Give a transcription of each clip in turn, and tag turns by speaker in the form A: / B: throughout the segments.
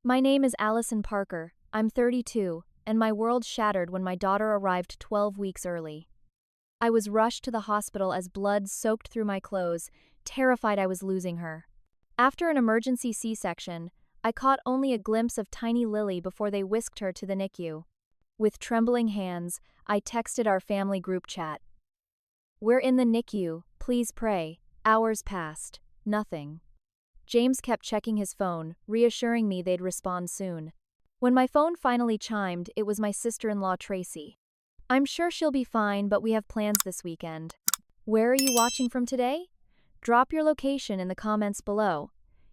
A: My name is Allison Parker. I'm 32, and my world shattered when my daughter arrived 12 weeks early. I was rushed to the hospital as blood soaked through my clothes, terrified I was losing her. After an emergency C-section, I caught only a glimpse of tiny Lily before they whisked her to the NICU. With trembling hands, I texted our family group chat. "We're in the NICU, please pray." Hours passed. Nothing. James kept checking his phone, reassuring me they'd respond soon. When my phone finally chimed, it was my sister-in-law Tracy. "I'm sure she'll be fine, but we have plans this weekend." "Where are you watching from today?" Drop your location in the comments below.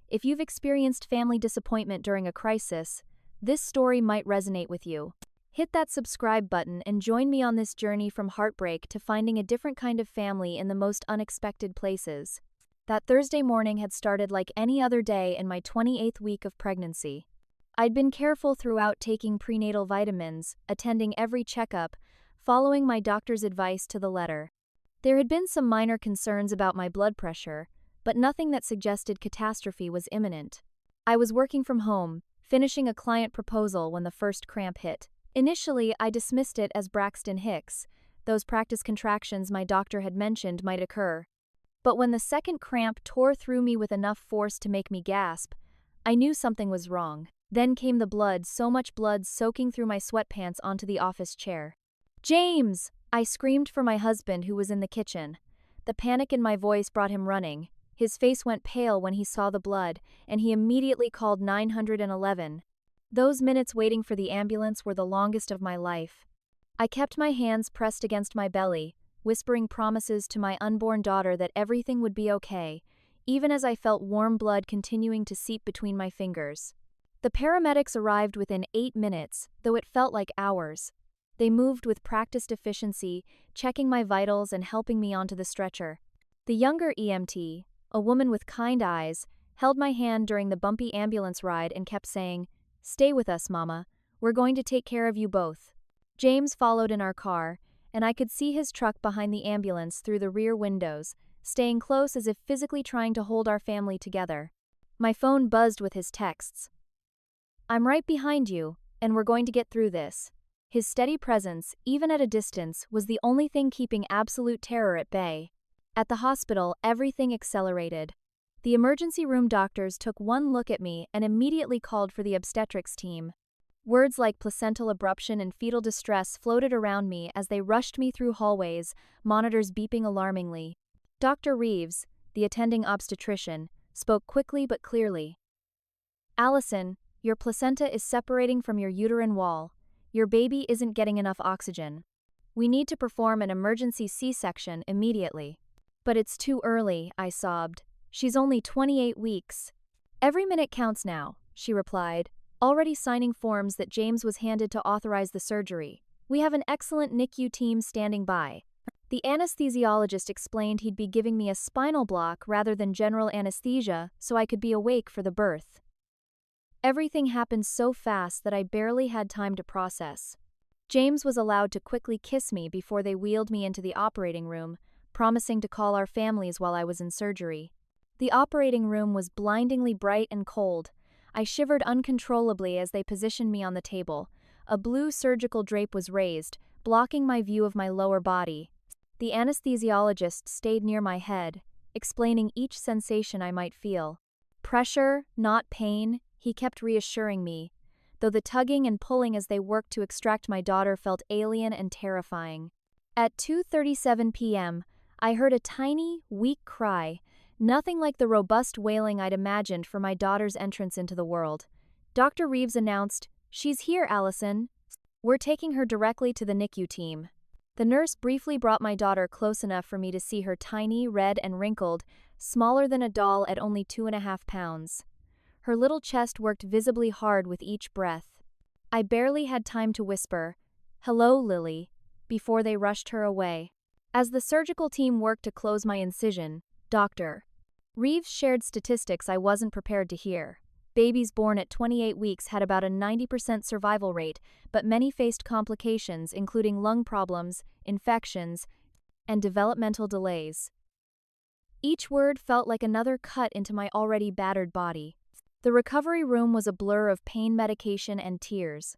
A: If you've experienced family disappointment during a crisis, this story might resonate with you. Hit that subscribe button and join me on this journey from heartbreak to finding a different kind of family in the most unexpected places. That Thursday morning had started like any other day in my 28th week of pregnancy. I'd been careful throughout, taking prenatal vitamins, attending every checkup, following my doctor's advice to the letter. There had been some minor concerns about my blood pressure, but nothing that suggested catastrophe was imminent. I was working from home, finishing a client proposal when the first cramp hit. Initially, I dismissed it as Braxton Hicks, those practice contractions my doctor had mentioned might occur. But when the second cramp tore through me with enough force to make me gasp, I knew something was wrong. Then came the blood, so much blood soaking through my sweatpants onto the office chair. "James!" I screamed for my husband, who was in the kitchen. The panic in my voice brought him running. His face went pale when he saw the blood, and he immediately called 911. Those minutes waiting for the ambulance were the longest of my life. I kept my hands pressed against my belly, whispering promises to my unborn daughter that everything would be okay, even as I felt warm blood continuing to seep between my fingers. The paramedics arrived within 8 minutes, though it felt like hours. They moved with practiced efficiency, checking my vitals and helping me onto the stretcher. The younger EMT, a woman with kind eyes, held my hand during the bumpy ambulance ride and kept saying, "Stay with us, Mama. We're going to take care of you both." James followed in our car, and I could see his truck behind the ambulance through the rear windows, staying close as if physically trying to hold our family together. My phone buzzed with his texts. "I'm right behind you, and we're going to get through this." His steady presence, even at a distance, was the only thing keeping absolute terror at bay. At the hospital, everything accelerated. The emergency room doctors took one look at me and immediately called for the obstetrics team. Words like placental abruption and fetal distress floated around me as they rushed me through hallways, monitors beeping alarmingly. Dr. Reeves, the attending obstetrician, spoke quickly but clearly. "Allison, your placenta is separating from your uterine wall. Your baby isn't getting enough oxygen. We need to perform an emergency C-section immediately." "But it's too early," I sobbed. "She's only 28 weeks. "Every minute counts now," she replied, already signing forms that James was handed to authorize the surgery. "We have an excellent NICU team standing by." The anesthesiologist explained he'd be giving me a spinal block rather than general anesthesia so I could be awake for the birth. Everything happened so fast that I barely had time to process. James was allowed to quickly kiss me before they wheeled me into the operating room, promising to call our families while I was in surgery. The operating room was blindingly bright and cold. I shivered uncontrollably as they positioned me on the table. A blue surgical drape was raised, blocking my view of my lower body. The anesthesiologist stayed near my head, explaining each sensation I might feel. "Pressure, not pain," he kept reassuring me, though the tugging and pulling as they worked to extract my daughter felt alien and terrifying. At 2:37 p.m., I heard a tiny, weak cry, nothing like the robust wailing I'd imagined for my daughter's entrance into the world. Dr. Reeves announced, "She's here, Allison. We're taking her directly to the NICU team." The nurse briefly brought my daughter close enough for me to see her tiny, red and wrinkled, smaller than a doll at only 2.5 pounds. Her little chest worked visibly hard with each breath. I barely had time to whisper, "Hello, Lily," before they rushed her away. As the surgical team worked to close my incision, Dr. Reeves shared statistics I wasn't prepared to hear. Babies born at 28 weeks had about a 90% survival rate, but many faced complications including lung problems, infections, and developmental delays. Each word felt like another cut into my already battered body. The recovery room was a blur of pain medication and tears.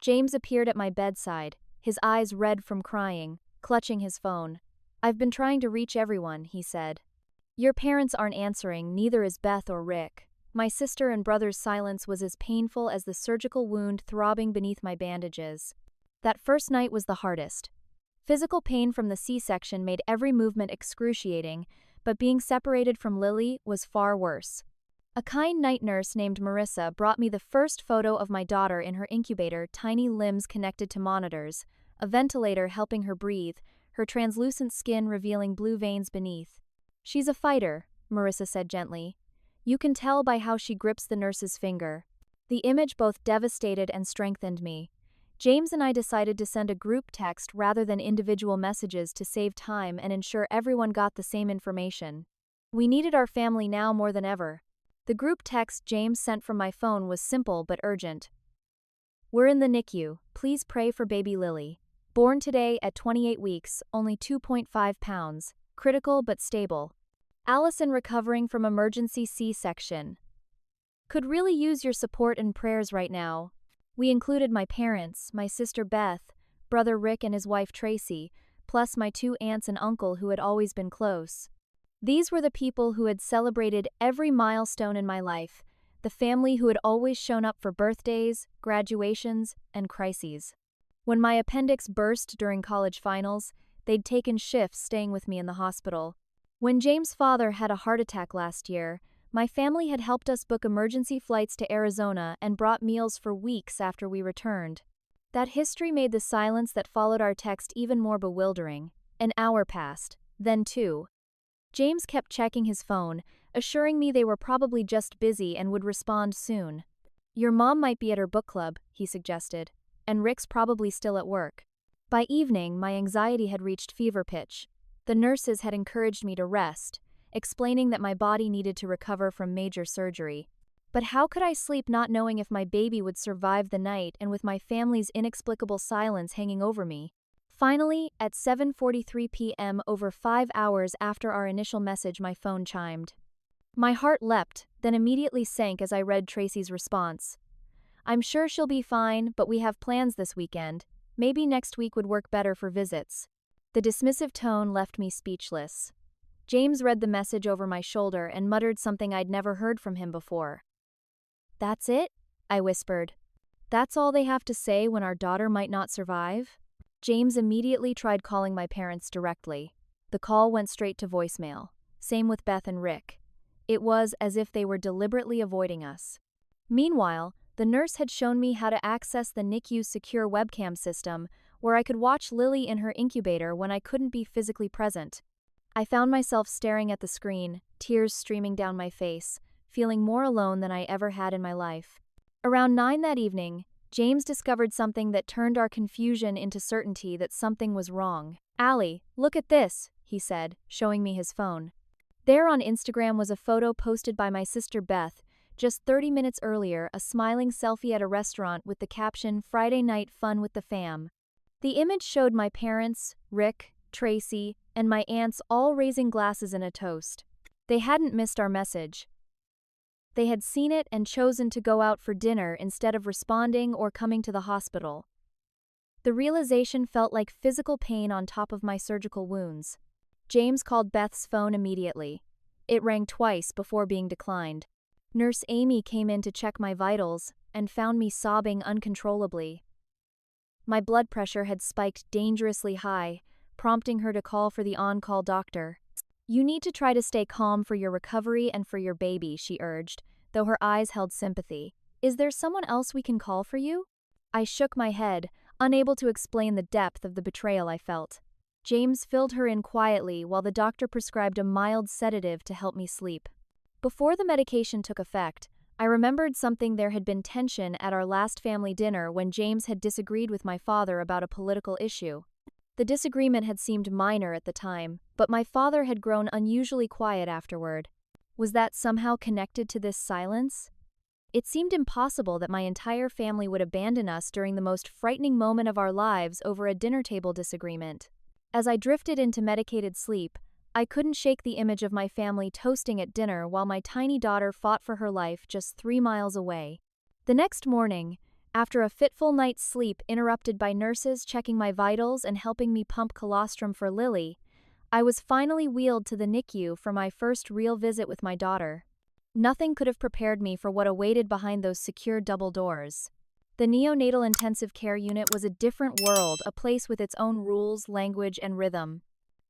A: James appeared at my bedside, his eyes red from crying, clutching his phone. "I've been trying to reach everyone," he said. "Your parents aren't answering, neither is Beth or Rick." My sister and brother's silence was as painful as the surgical wound throbbing beneath my bandages. That first night was the hardest. Physical pain from the C-section made every movement excruciating, but being separated from Lily was far worse. A kind night nurse named Marissa brought me the first photo of my daughter in her incubator, tiny limbs connected to monitors, a ventilator helping her breathe, her translucent skin revealing blue veins beneath. "She's a fighter," Marissa said gently. "You can tell by how she grips the nurse's finger." The image both devastated and strengthened me. James and I decided to send a group text rather than individual messages to save time and ensure everyone got the same information. We needed our family now more than ever. The group text James sent from my phone was simple but urgent. "We're in the NICU. Please pray for baby Lily. Born today at 28 weeks, only 2.5 pounds. Critical but stable. Allison recovering from emergency C-section. Could really use your support and prayers right now." We included my parents, my sister Beth, brother Rick and his wife Tracy, plus my 2 aunts and uncle who had always been close. These were the people who had celebrated every milestone in my life, the family who had always shown up for birthdays, graduations, and crises. When my appendix burst during college finals, they'd taken shifts staying with me in the hospital. When James' father had a heart attack last year, my family had helped us book emergency flights to Arizona and brought meals for weeks after we returned. That history made the silence that followed our text even more bewildering. An hour passed, then 2. James kept checking his phone, assuring me they were probably just busy and would respond soon. "Your mom might be at her book club," he suggested, "and Rick's probably still at work." By evening, my anxiety had reached fever pitch. The nurses had encouraged me to rest, explaining that my body needed to recover from major surgery. But how could I sleep not knowing if my baby would survive the night and with my family's inexplicable silence hanging over me? Finally, at 7:43 p.m., over 5 hours after our initial message, my phone chimed. My heart leapt, then immediately sank as I read Tracy's response. "I'm sure she'll be fine, but we have plans this weekend. Maybe next week would work better for visits." The dismissive tone left me speechless. James read the message over my shoulder and muttered something I'd never heard from him before. "That's it?" I whispered. "That's all they have to say when our daughter might not survive?" James immediately tried calling my parents directly. The call went straight to voicemail. Same with Beth and Rick. It was as if they were deliberately avoiding us. Meanwhile, the nurse had shown me how to access the NICU's secure webcam system, where I could watch Lily in her incubator when I couldn't be physically present. I found myself staring at the screen, tears streaming down my face, feeling more alone than I ever had in my life. Around 9 that evening, James discovered something that turned our confusion into certainty that something was wrong. "Allie, look at this," he said, showing me his phone. There on Instagram was a photo posted by my sister Beth, just 30 minutes earlier, a smiling selfie at a restaurant with the caption, "Friday night fun with the fam." The image showed my parents, Rick, Tracy, and my aunts all raising glasses in a toast. They hadn't missed our message. They had seen it and chosen to go out for dinner instead of responding or coming to the hospital. The realization felt like physical pain on top of my surgical wounds. James called Beth's phone immediately. It rang twice before being declined. Nurse Amy came in to check my vitals and found me sobbing uncontrollably. My blood pressure had spiked dangerously high, prompting her to call for the on-call doctor. "You need to try to stay calm for your recovery and for your baby," she urged, though her eyes held sympathy. "Is there someone else we can call for you?" I shook my head, unable to explain the depth of the betrayal I felt. James filled her in quietly while the doctor prescribed a mild sedative to help me sleep. Before the medication took effect, I remembered something. There had been tension at our last family dinner when James had disagreed with my father about a political issue. The disagreement had seemed minor at the time, but my father had grown unusually quiet afterward. Was that somehow connected to this silence? It seemed impossible that my entire family would abandon us during the most frightening moment of our lives over a dinner table disagreement. As I drifted into medicated sleep, I couldn't shake the image of my family toasting at dinner while my tiny daughter fought for her life just 3 miles away. The next morning, after a fitful night's sleep interrupted by nurses checking my vitals and helping me pump colostrum for Lily, I was finally wheeled to the NICU for my first real visit with my daughter. Nothing could have prepared me for what awaited behind those secure double doors. The neonatal intensive care unit was a different world, a place with its own rules, language, and rhythm.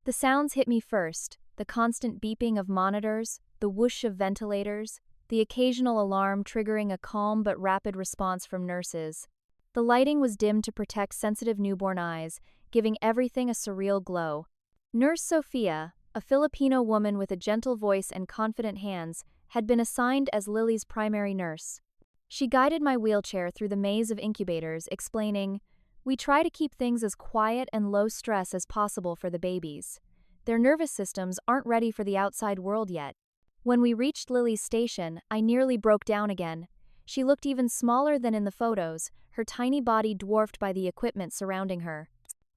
A: The sounds hit me first, the constant beeping of monitors, the whoosh of ventilators, the occasional alarm triggering a calm but rapid response from nurses. The lighting was dimmed to protect sensitive newborn eyes, giving everything a surreal glow. Nurse Sophia, a Filipino woman with a gentle voice and confident hands, had been assigned as Lily's primary nurse. She guided my wheelchair through the maze of incubators, explaining, "We try to keep things as quiet and low stress as possible for the babies. Their nervous systems aren't ready for the outside world yet." When we reached Lily's station, I nearly broke down again. She looked even smaller than in the photos, her tiny body dwarfed by the equipment surrounding her.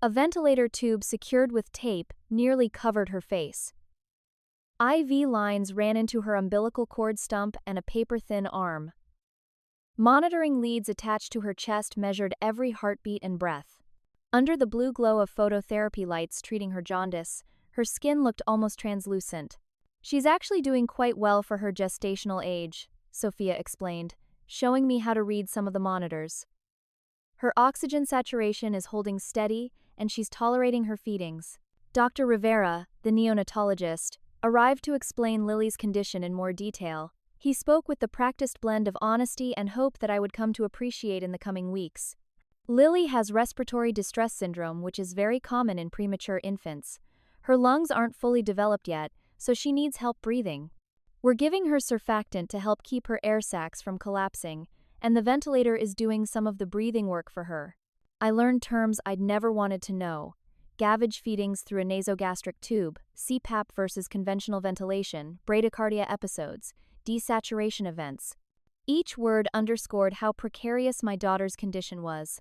A: A ventilator tube secured with tape nearly covered her face. IV lines ran into her umbilical cord stump and a paper-thin arm. Monitoring leads attached to her chest measured every heartbeat and breath. Under the blue glow of phototherapy lights treating her jaundice, her skin looked almost translucent. "She's actually doing quite well for her gestational age," Sophia explained, showing me how to read some of the monitors. "Her oxygen saturation is holding steady, and she's tolerating her feedings." Dr. Rivera, the neonatologist, arrived to explain Lily's condition in more detail. He spoke with the practiced blend of honesty and hope that I would come to appreciate in the coming weeks. Lily has respiratory distress syndrome, which is very common in premature infants. Her lungs aren't fully developed yet, so she needs help breathing. We're giving her surfactant to help keep her air sacs from collapsing, and the ventilator is doing some of the breathing work for her. I learned terms I'd never wanted to know: gavage feedings through a nasogastric tube, CPAP versus conventional ventilation, bradycardia episodes, desaturation events. Each word underscored how precarious my daughter's condition was.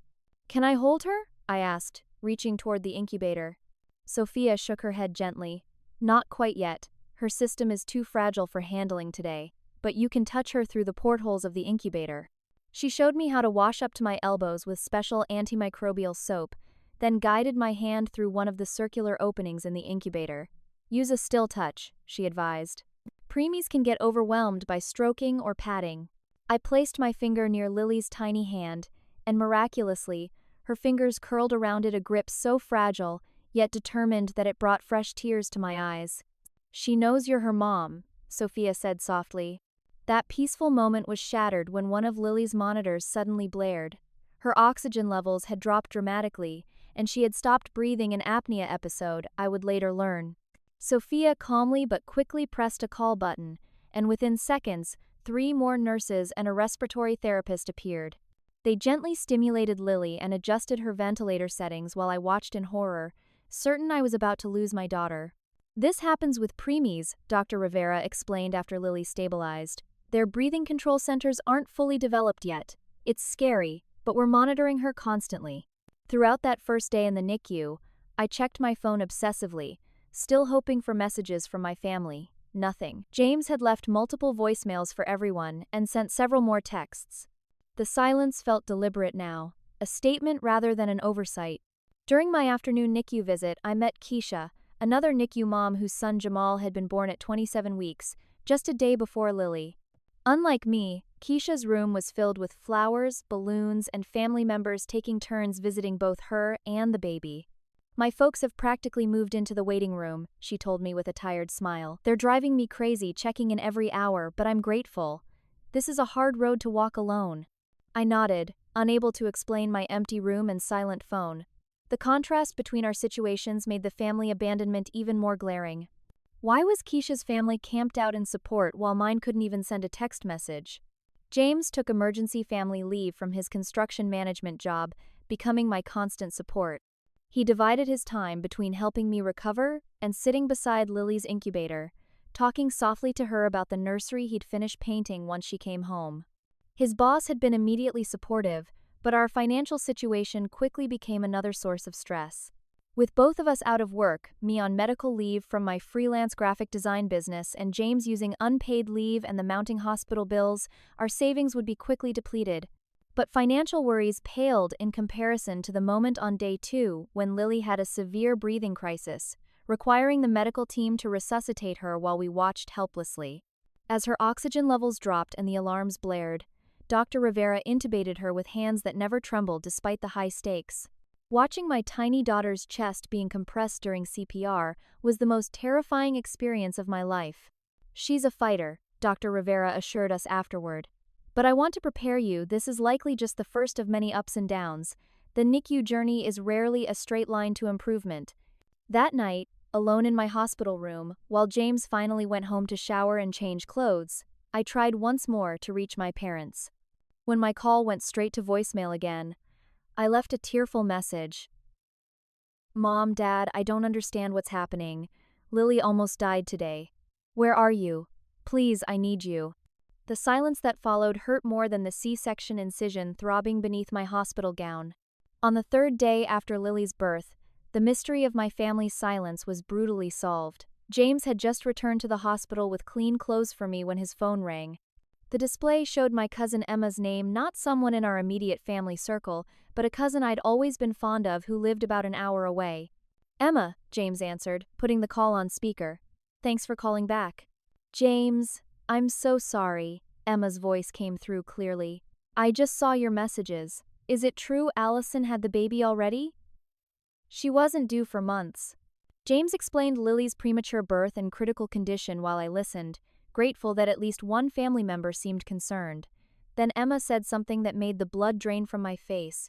A: "Can I hold her?" I asked, reaching toward the incubator. Sophia shook her head gently. "Not quite yet. Her system is too fragile for handling today, but you can touch her through the portholes of the incubator." She showed me how to wash up to my elbows with special antimicrobial soap, then guided my hand through one of the circular openings in the incubator. "Use a still touch," she advised. "Preemies can get overwhelmed by stroking or patting." I placed my finger near Lily's tiny hand, and miraculously, her fingers curled around it, a grip so fragile, yet determined that it brought fresh tears to my eyes. "She knows you're her mom," Sophia said softly. That peaceful moment was shattered when one of Lily's monitors suddenly blared. Her oxygen levels had dropped dramatically, and she had stopped breathing, an apnea episode, I would later learn. Sophia calmly but quickly pressed a call button, and within seconds, 3 more nurses and a respiratory therapist appeared. They gently stimulated Lily and adjusted her ventilator settings while I watched in horror, certain I was about to lose my daughter. "This happens with preemies," Dr. Rivera explained after Lily stabilized. "Their breathing control centers aren't fully developed yet. It's scary, but we're monitoring her constantly." Throughout that first day in the NICU, I checked my phone obsessively, still hoping for messages from my family. Nothing. James had left multiple voicemails for everyone and sent several more texts. The silence felt deliberate now, a statement rather than an oversight. During my afternoon NICU visit, I met Keisha, another NICU mom whose son Jamal had been born at 27 weeks, just a day before Lily. Unlike me, Keisha's room was filled with flowers, balloons, and family members taking turns visiting both her and the baby. "My folks have practically moved into the waiting room," she told me with a tired smile. "They're driving me crazy, checking in every hour, but I'm grateful. This is a hard road to walk alone." I nodded, unable to explain my empty room and silent phone. The contrast between our situations made the family abandonment even more glaring. Why was Keisha's family camped out in support while mine couldn't even send a text message? James took emergency family leave from his construction management job, becoming my constant support. He divided his time between helping me recover and sitting beside Lily's incubator, talking softly to her about the nursery he'd finished painting once she came home. His boss had been immediately supportive, but our financial situation quickly became another source of stress. With both of us out of work, me on medical leave from my freelance graphic design business and James using unpaid leave and the mounting hospital bills, our savings would be quickly depleted. But financial worries paled in comparison to the moment on day 2 when Lily had a severe breathing crisis, requiring the medical team to resuscitate her while we watched helplessly. As her oxygen levels dropped and the alarms blared, Dr. Rivera intubated her with hands that never trembled despite the high stakes. Watching my tiny daughter's chest being compressed during CPR was the most terrifying experience of my life. "She's a fighter," Dr. Rivera assured us afterward. "But I want to prepare you, this is likely just the first of many ups and downs. The NICU journey is rarely a straight line to improvement." That night, alone in my hospital room, while James finally went home to shower and change clothes, I tried once more to reach my parents. When my call went straight to voicemail again, I left a tearful message. "Mom, Dad, I don't understand what's happening. Lily almost died today. Where are you? Please, I need you." The silence that followed hurt more than the C-section incision throbbing beneath my hospital gown. On the 3rd day after Lily's birth, the mystery of my family's silence was brutally solved. James had just returned to the hospital with clean clothes for me when his phone rang. The display showed my cousin Emma's name, not someone in our immediate family circle, but a cousin I'd always been fond of who lived about an hour away. "Emma," James answered, putting the call on speaker. "Thanks for calling back." "James, I'm so sorry," Emma's voice came through clearly. "I just saw your messages. Is it true Allison had the baby already?" "She wasn't due for months." James explained Lily's premature birth and critical condition while I listened, grateful that at least one family member seemed concerned. Then Emma said something that made the blood drain from my face.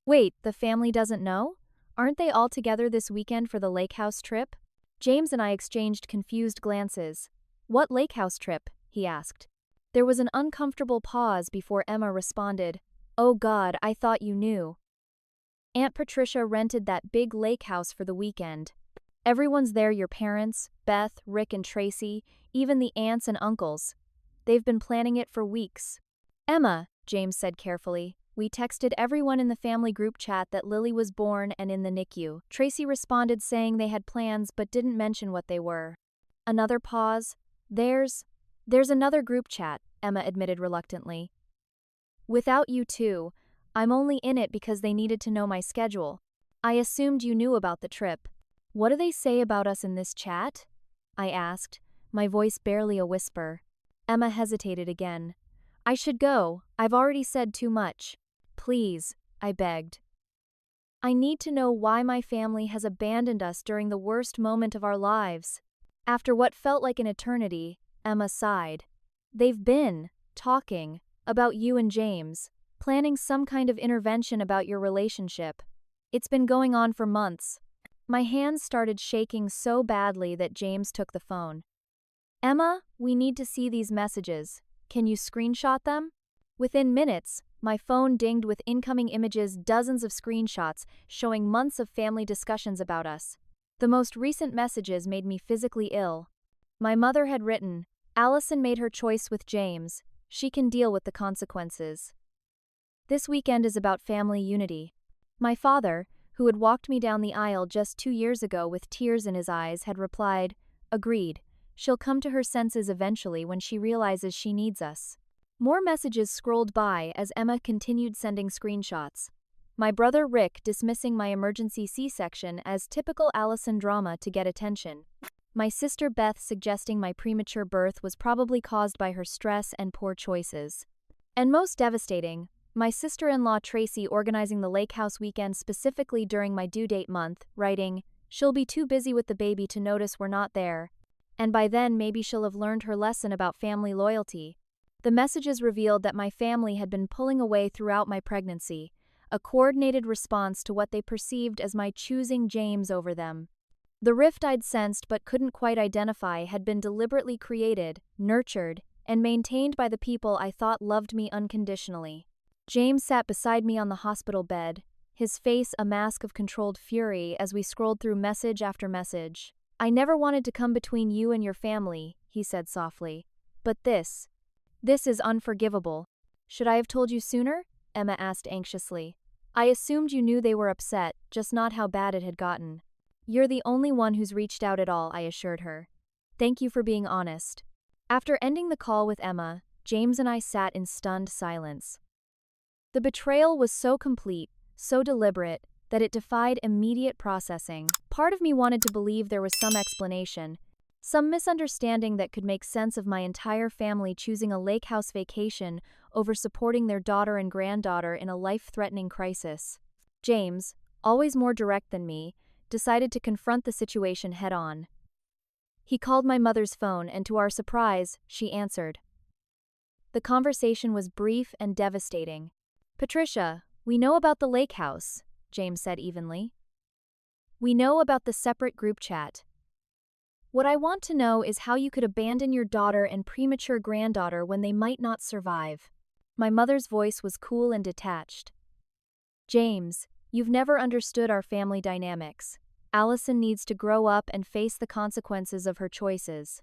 A: "Wait, the family doesn't know? Aren't they all together this weekend for the lake house trip?" James and I exchanged confused glances. "What lake house trip?" he asked. There was an uncomfortable pause before Emma responded, "Oh God, I thought you knew. Aunt Patricia rented that big lake house for the weekend. Everyone's there, your parents, Beth, Rick and Tracy, even the aunts and uncles. They've been planning it for weeks." "Emma," James said carefully, "we texted everyone in the family group chat that Lily was born and in the NICU." Tracy responded saying they had plans but didn't mention what they were. Another pause. There's another group chat," Emma admitted reluctantly. "Without you two, I'm only in it because they needed to know my schedule. I assumed you knew about the trip." "What do they say about us in this chat?" I asked, my voice barely a whisper. Emma hesitated again. "I should go. I've already said too much." "Please," I begged. "I need to know why my family has abandoned us during the worst moment of our lives." After what felt like an eternity, Emma sighed. "They've been talking about you and James, planning some kind of intervention about your relationship. It's been going on for months." My hands started shaking so badly that James took the phone. "Emma, we need to see these messages. Can you screenshot them?" Within minutes, my phone dinged with incoming images, dozens of screenshots showing months of family discussions about us. The most recent messages made me physically ill. My mother had written, "Allison made her choice with James. She can deal with the consequences. This weekend is about family unity." My father, who had walked me down the aisle just 2 years ago with tears in his eyes, had replied, "Agreed. She'll come to her senses eventually when she realizes she needs us." More messages scrolled by as Emma continued sending screenshots. My brother Rick dismissing my emergency C-section as typical Allison drama to get attention. My sister Beth suggesting my premature birth was probably caused by her stress and poor choices. And most devastating, my sister-in-law Tracy organizing the lake house weekend specifically during my due date month, writing, "She'll be too busy with the baby to notice we're not there. And by then maybe she'll have learned her lesson about family loyalty." The messages revealed that my family had been pulling away throughout my pregnancy, a coordinated response to what they perceived as my choosing James over them. The rift I'd sensed but couldn't quite identify had been deliberately created, nurtured, and maintained by the people I thought loved me unconditionally. James sat beside me on the hospital bed, his face a mask of controlled fury as we scrolled through message after message. "I never wanted to come between you and your family," he said softly. "But this is unforgivable." "Should I have told you sooner?" Emma asked anxiously. I assumed you knew they were upset, just not how bad it had gotten. You're the only one who's reached out at all, I assured her. Thank you for being honest. After ending the call with Emma, James and I sat in stunned silence. The betrayal was so complete, so deliberate, that it defied immediate processing. Part of me wanted to believe there was some explanation, some misunderstanding that could make sense of my entire family choosing a lake house vacation over supporting their daughter and granddaughter in a life-threatening crisis. James, always more direct than me, decided to confront the situation head-on. He called my mother's phone, and to our surprise, she answered. The conversation was brief and devastating. Patricia, we know about the lake house, James said evenly. We know about the separate group chat. What I want to know is how you could abandon your daughter and premature granddaughter when they might not survive. My mother's voice was cool and detached. James, you've never understood our family dynamics. Allison needs to grow up and face the consequences of her choices.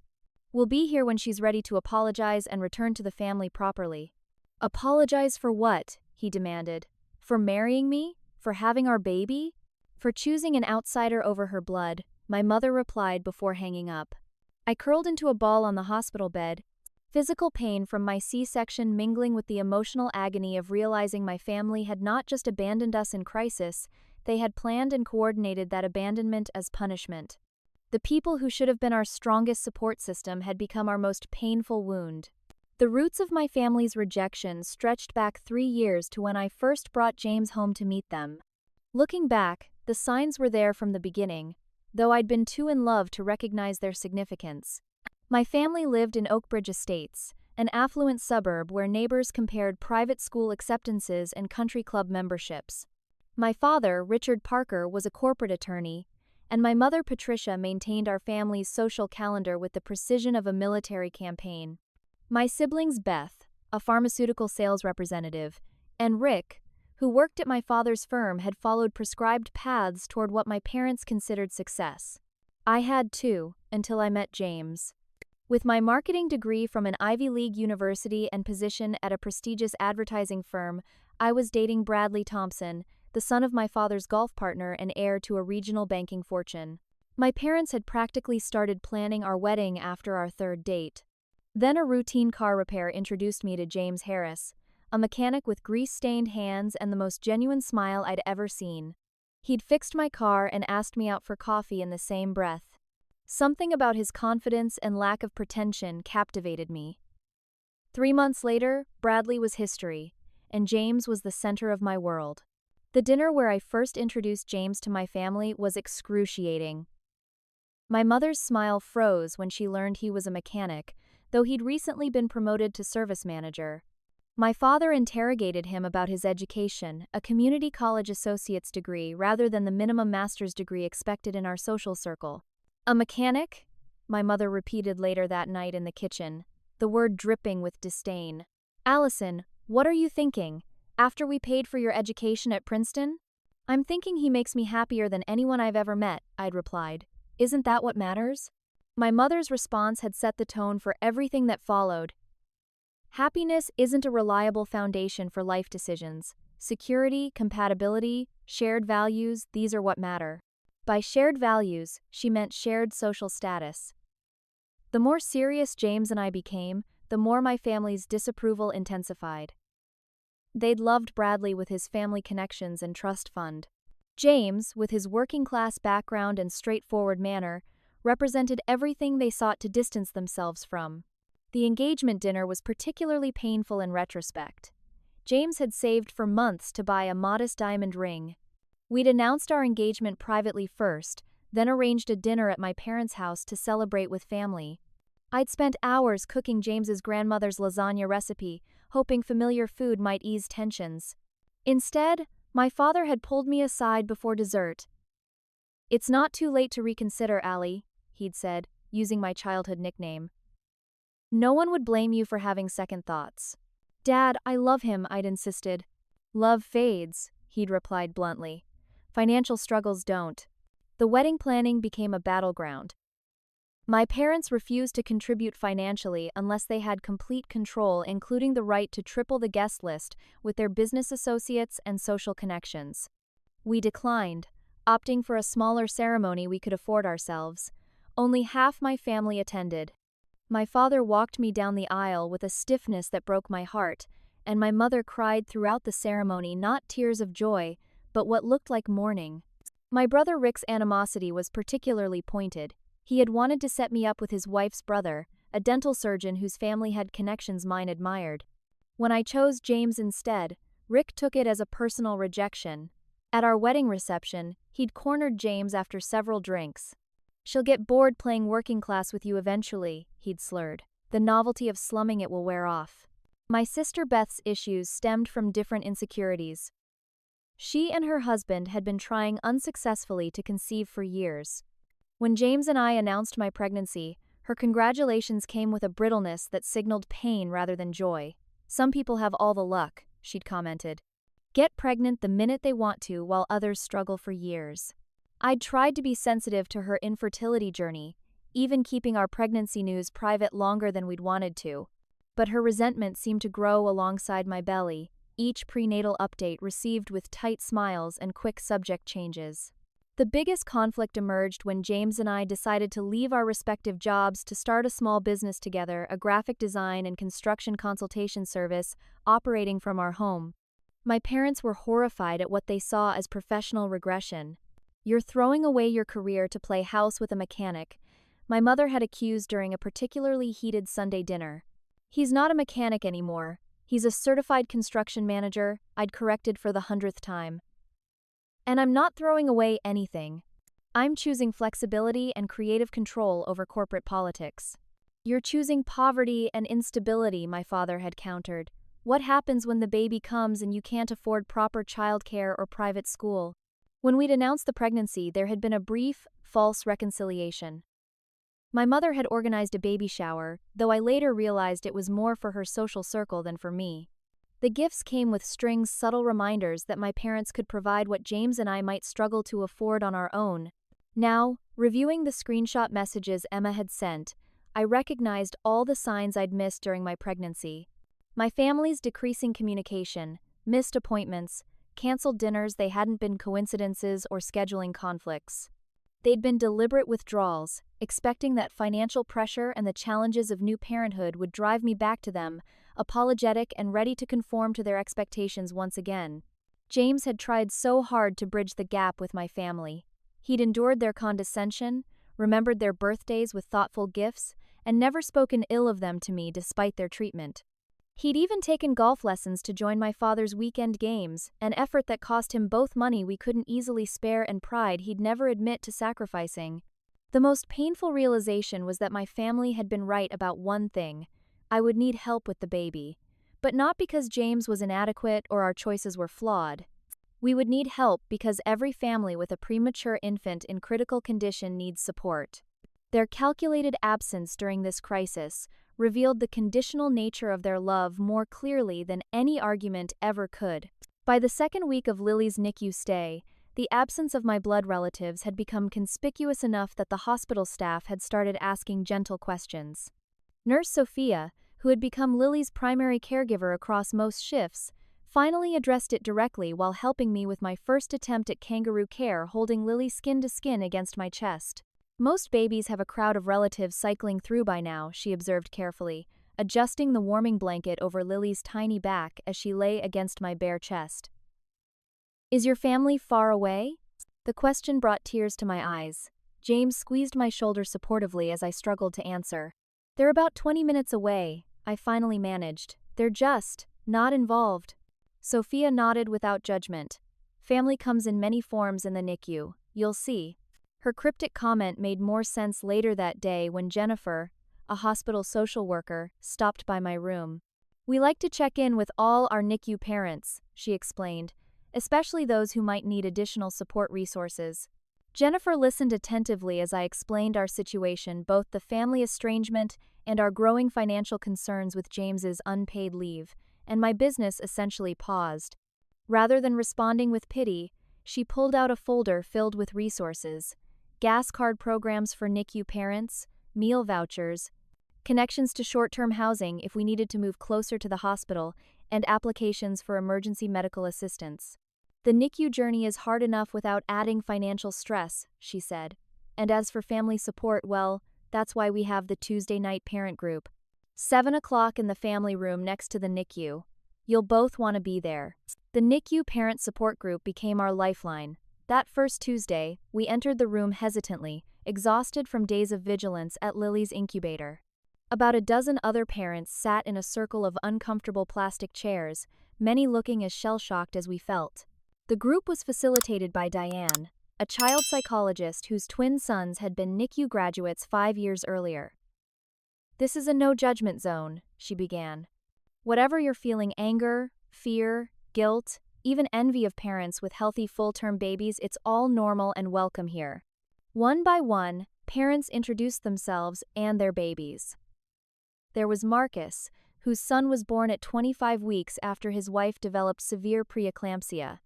A: We'll be here when she's ready to apologize and return to the family properly. Apologize for what? He demanded. For marrying me? For having our baby? For choosing an outsider over her blood, my mother replied before hanging up. I curled into a ball on the hospital bed, physical pain from my C-section mingling with the emotional agony of realizing my family had not just abandoned us in crisis, they had planned and coordinated that abandonment as punishment. The people who should have been our strongest support system had become our most painful wound. The roots of my family's rejection stretched back 3 years to when I first brought James home to meet them. Looking back, the signs were there from the beginning, though I'd been too in love to recognize their significance. My family lived in Oakbridge Estates, an affluent suburb where neighbors compared private school acceptances and country club memberships. My father, Richard Parker, was a corporate attorney, and my mother, Patricia, maintained our family's social calendar with the precision of a military campaign. My siblings Beth, a pharmaceutical sales representative, and Rick, who worked at my father's firm, had followed prescribed paths toward what my parents considered success. I had too, until I met James. With my marketing degree from an Ivy League university and position at a prestigious advertising firm, I was dating Bradley Thompson, the son of my father's golf partner and heir to a regional banking fortune. My parents had practically started planning our wedding after our third date. Then a routine car repair introduced me to James Harris, a mechanic with grease-stained hands and the most genuine smile I'd ever seen. He'd fixed my car and asked me out for coffee in the same breath. Something about his confidence and lack of pretension captivated me. 3 months later, Bradley was history, and James was the center of my world. The dinner where I first introduced James to my family was excruciating. My mother's smile froze when she learned he was a mechanic, though he'd recently been promoted to service manager. My father interrogated him about his education, a community college associate's degree rather than the minimum master's degree expected in our social circle. A mechanic? My mother repeated later that night in the kitchen, the word dripping with disdain. Allison, what are you thinking? After we paid for your education at Princeton? I'm thinking he makes me happier than anyone I've ever met, I'd replied. Isn't that what matters? My mother's response had set the tone for everything that followed. Happiness isn't a reliable foundation for life decisions. Security, compatibility, shared values, these are what matter. By shared values, she meant shared social status. The more serious James and I became, the more my family's disapproval intensified. They'd loved Bradley with his family connections and trust fund. James, with his working-class background and straightforward manner, represented everything they sought to distance themselves from. The engagement dinner was particularly painful in retrospect. James had saved for months to buy a modest diamond ring. We'd announced our engagement privately first, then arranged a dinner at my parents' house to celebrate with family. I'd spent hours cooking James's grandmother's lasagna recipe, hoping familiar food might ease tensions. Instead, my father had pulled me aside before dessert. "It's not too late to reconsider, Allie," he'd said, using my childhood nickname. "No one would blame you for having second thoughts." "Dad, I love him," I'd insisted. "Love fades," he'd replied bluntly. "Financial struggles don't." The wedding planning became a battleground. My parents refused to contribute financially unless they had complete control, including the right to triple the guest list with their business associates and social connections. We declined, opting for a smaller ceremony we could afford ourselves. Only half my family attended. My father walked me down the aisle with a stiffness that broke my heart, and my mother cried throughout the ceremony, not tears of joy, but what looked like mourning. My brother Rick's animosity was particularly pointed. He had wanted to set me up with his wife's brother, a dental surgeon whose family had connections mine admired. When I chose James instead, Rick took it as a personal rejection. At our wedding reception, he'd cornered James after several drinks. "She'll get bored playing working class with you eventually," he'd slurred. "The novelty of slumming it will wear off." My sister Beth's issues stemmed from different insecurities. She and her husband had been trying unsuccessfully to conceive for years. When James and I announced my pregnancy, her congratulations came with a brittleness that signaled pain rather than joy. "Some people have all the luck," she'd commented. "Get pregnant the minute they want to, while others struggle for years." I'd tried to be sensitive to her infertility journey, even keeping our pregnancy news private longer than we'd wanted to. But her resentment seemed to grow alongside my belly, each prenatal update received with tight smiles and quick subject changes. The biggest conflict emerged when James and I decided to leave our respective jobs to start a small business together, a graphic design and construction consultation service operating from our home. My parents were horrified at what they saw as professional regression. "You're throwing away your career to play house with a mechanic," my mother had accused during a particularly heated Sunday dinner. "He's not a mechanic anymore. He's a certified construction manager," I'd corrected for the 100th time. "And I'm not throwing away anything. I'm choosing flexibility and creative control over corporate politics." "You're choosing poverty and instability," my father had countered. "What happens when the baby comes and you can't afford proper childcare or private school?" When we'd announced the pregnancy, there had been a brief, false reconciliation. My mother had organized a baby shower, though I later realized it was more for her social circle than for me. The gifts came with strings, subtle reminders that my parents could provide what James and I might struggle to afford on our own. Now, reviewing the screenshot messages Emma had sent, I recognized all the signs I'd missed during my pregnancy. My family's decreasing communication, missed appointments, canceled dinners they hadn't been coincidences or scheduling conflicts. They'd been deliberate withdrawals, expecting that financial pressure and the challenges of new parenthood would drive me back to them, apologetic and ready to conform to their expectations once again. James had tried so hard to bridge the gap with my family. He'd endured their condescension, remembered their birthdays with thoughtful gifts, and never spoken ill of them to me despite their treatment. He'd even taken golf lessons to join my father's weekend games, an effort that cost him both money we couldn't easily spare and pride he'd never admit to sacrificing. The most painful realization was that my family had been right about one thing: I would need help with the baby. But not because James was inadequate or our choices were flawed. We would need help because every family with a premature infant in critical condition needs support. Their calculated absence during this crisis revealed the conditional nature of their love more clearly than any argument ever could. By the second week of Lily's NICU stay, the absence of my blood relatives had become conspicuous enough that the hospital staff had started asking gentle questions. Nurse Sophia, who had become Lily's primary caregiver across most shifts, finally addressed it directly while helping me with my first attempt at kangaroo care, holding Lily skin to skin against my chest. "Most babies have a crowd of relatives cycling through by now," she observed carefully, adjusting the warming blanket over Lily's tiny back as she lay against my bare chest. "Is your family far away?" The question brought tears to my eyes. James squeezed my shoulder supportively as I struggled to answer. "They're about 20 minutes away," I finally managed. "They're just not involved." Sophia nodded without judgment. "Family comes in many forms in the NICU. You'll see." Her cryptic comment made more sense later that day when Jennifer, a hospital social worker, stopped by my room. "We like to check in with all our NICU parents," she explained, "especially those who might need additional support resources." Jennifer listened attentively as I explained our situation, both the family estrangement and our growing financial concerns with James's unpaid leave, and my business essentially paused. Rather than responding with pity, she pulled out a folder filled with resources: gas card programs for NICU parents, meal vouchers, connections to short-term housing if we needed to move closer to the hospital, and applications for emergency medical assistance. The NICU journey is hard enough without adding financial stress, she said. And as for family support, well, that's why we have the Tuesday night parent group. 7 o'clock in the family room next to the NICU. You'll both want to be there. The NICU parent support group became our lifeline. That first Tuesday, we entered the room hesitantly, exhausted from days of vigilance at Lily's incubator. About a dozen other parents sat in a circle of uncomfortable plastic chairs, many looking as shell-shocked as we felt. The group was facilitated by Diane, a child psychologist whose twin sons had been NICU graduates 5 years earlier. "This is a no-judgment zone," she began. "Whatever you're feeling, anger, fear, guilt, even envy of parents with healthy full-term babies, it's all normal and welcome here." One by one, parents introduced themselves and their babies. There was Marcus, whose son was born at 25 weeks after his wife developed severe preeclampsia.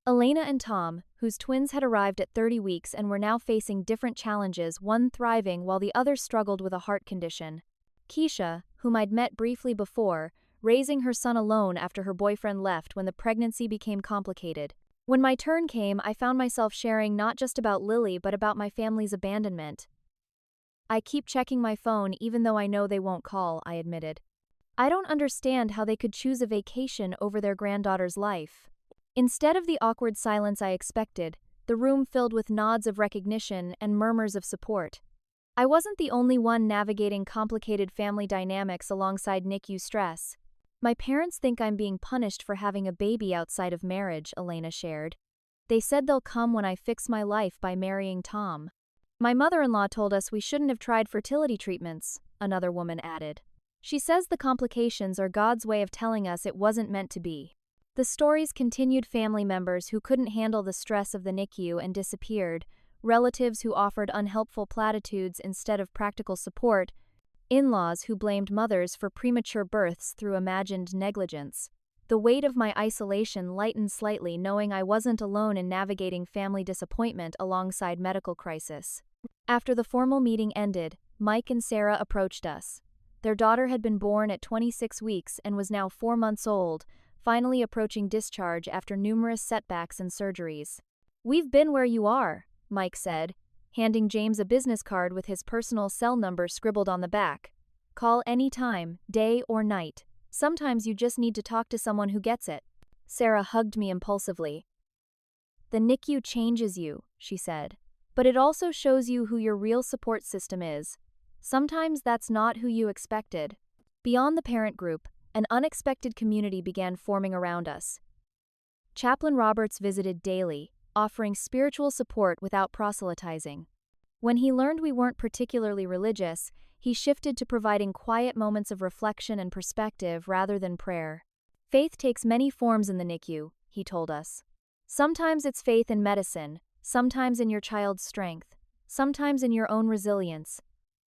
A: Elena and Tom, whose twins had arrived at 30 weeks and were now facing different challenges, one thriving while the other struggled with a heart condition. Keisha, whom I'd met briefly before, raising her son alone after her boyfriend left when the pregnancy became complicated. When my turn came, I found myself sharing not just about Lily but about my family's abandonment. "I keep checking my phone even though I know they won't call," I admitted. "I don't understand how they could choose a vacation over their granddaughter's life." Instead of the awkward silence I expected, the room filled with nods of recognition and murmurs of support. I wasn't the only one navigating complicated family dynamics alongside NICU stress. "My parents think I'm being punished for having a baby outside of marriage," Elena shared. "They said they'll come when I fix my life by marrying Tom." "My mother-in-law told us we shouldn't have tried fertility treatments," another woman added. "She says the complications are God's way of telling us it wasn't meant to be." The stories continued: family members who couldn't handle the stress of the NICU and disappeared, relatives who offered unhelpful platitudes instead of practical support, in-laws who blamed mothers for premature births through imagined negligence. The weight of my isolation lightened slightly knowing I wasn't alone in navigating family disappointment alongside medical crisis. After the formal meeting ended, Mike and Sarah approached us. Their daughter had been born at 26 weeks and was now 4 months old, finally approaching discharge after numerous setbacks and surgeries. "We've been where you are," Mike said, handing James a business card with his personal cell number scribbled on the back. "Call any time, day or night. Sometimes you just need to talk to someone who gets it." Sarah hugged me impulsively. "The NICU changes you," she said, "but it also shows you who your real support system is. Sometimes that's not who you expected." Beyond the parent group, an unexpected community began forming around us. Chaplain Roberts visited daily, offering spiritual support without proselytizing. When he learned we weren't particularly religious, he shifted to providing quiet moments of reflection and perspective rather than prayer. "Faith takes many forms in the NICU," he told us. "Sometimes it's faith in medicine, sometimes in your child's strength, sometimes in your own resilience.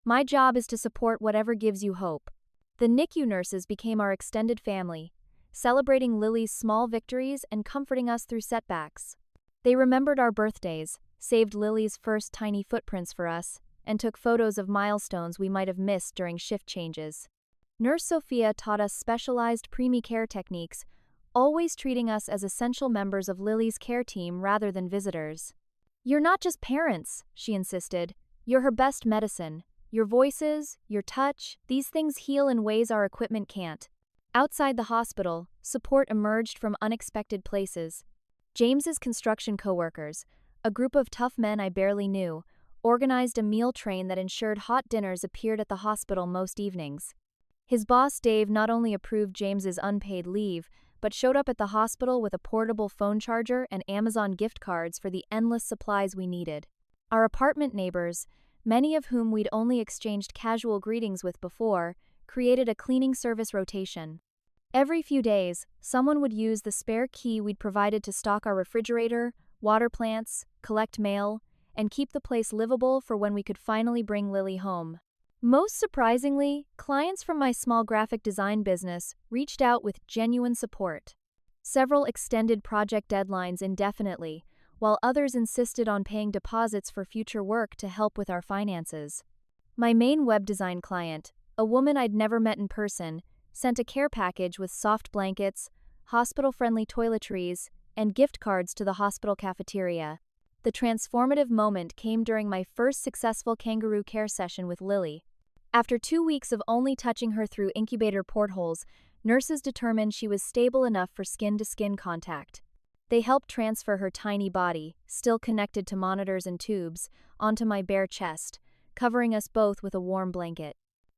A: My job is to support whatever gives you hope." The NICU nurses became our extended family, celebrating Lily's small victories and comforting us through setbacks. They remembered our birthdays, saved Lily's first tiny footprints for us, and took photos of milestones we might have missed during shift changes. Nurse Sophia taught us specialized preemie care techniques, always treating us as essential members of Lily's care team rather than visitors. "You're not just parents," she insisted. "You're her best medicine. Your voices, your touch, these things heal in ways our equipment can't." Outside the hospital, support emerged from unexpected places. James's construction coworkers, a group of tough men I barely knew, organized a meal train that ensured hot dinners appeared at the hospital most evenings. His boss Dave not only approved James's unpaid leave, but showed up at the hospital with a portable phone charger and Amazon gift cards for the endless supplies we needed. Our apartment neighbors, many of whom we'd only exchanged casual greetings with before, created a cleaning service rotation. Every few days, someone would use the spare key we'd provided to stock our refrigerator, water plants, collect mail, and keep the place livable for when we could finally bring Lily home. Most surprisingly, clients from my small graphic design business reached out with genuine support. Several extended project deadlines indefinitely, while others insisted on paying deposits for future work to help with our finances. My main web design client, a woman I'd never met in person, sent a care package with soft blankets, hospital-friendly toiletries, and gift cards to the hospital cafeteria. The transformative moment came during my first successful kangaroo care session with Lily. After 2 weeks of only touching her through incubator portholes, nurses determined she was stable enough for skin-to-skin contact. They helped transfer her tiny body, still connected to monitors and tubes, onto my bare chest, covering us both with a warm blanket.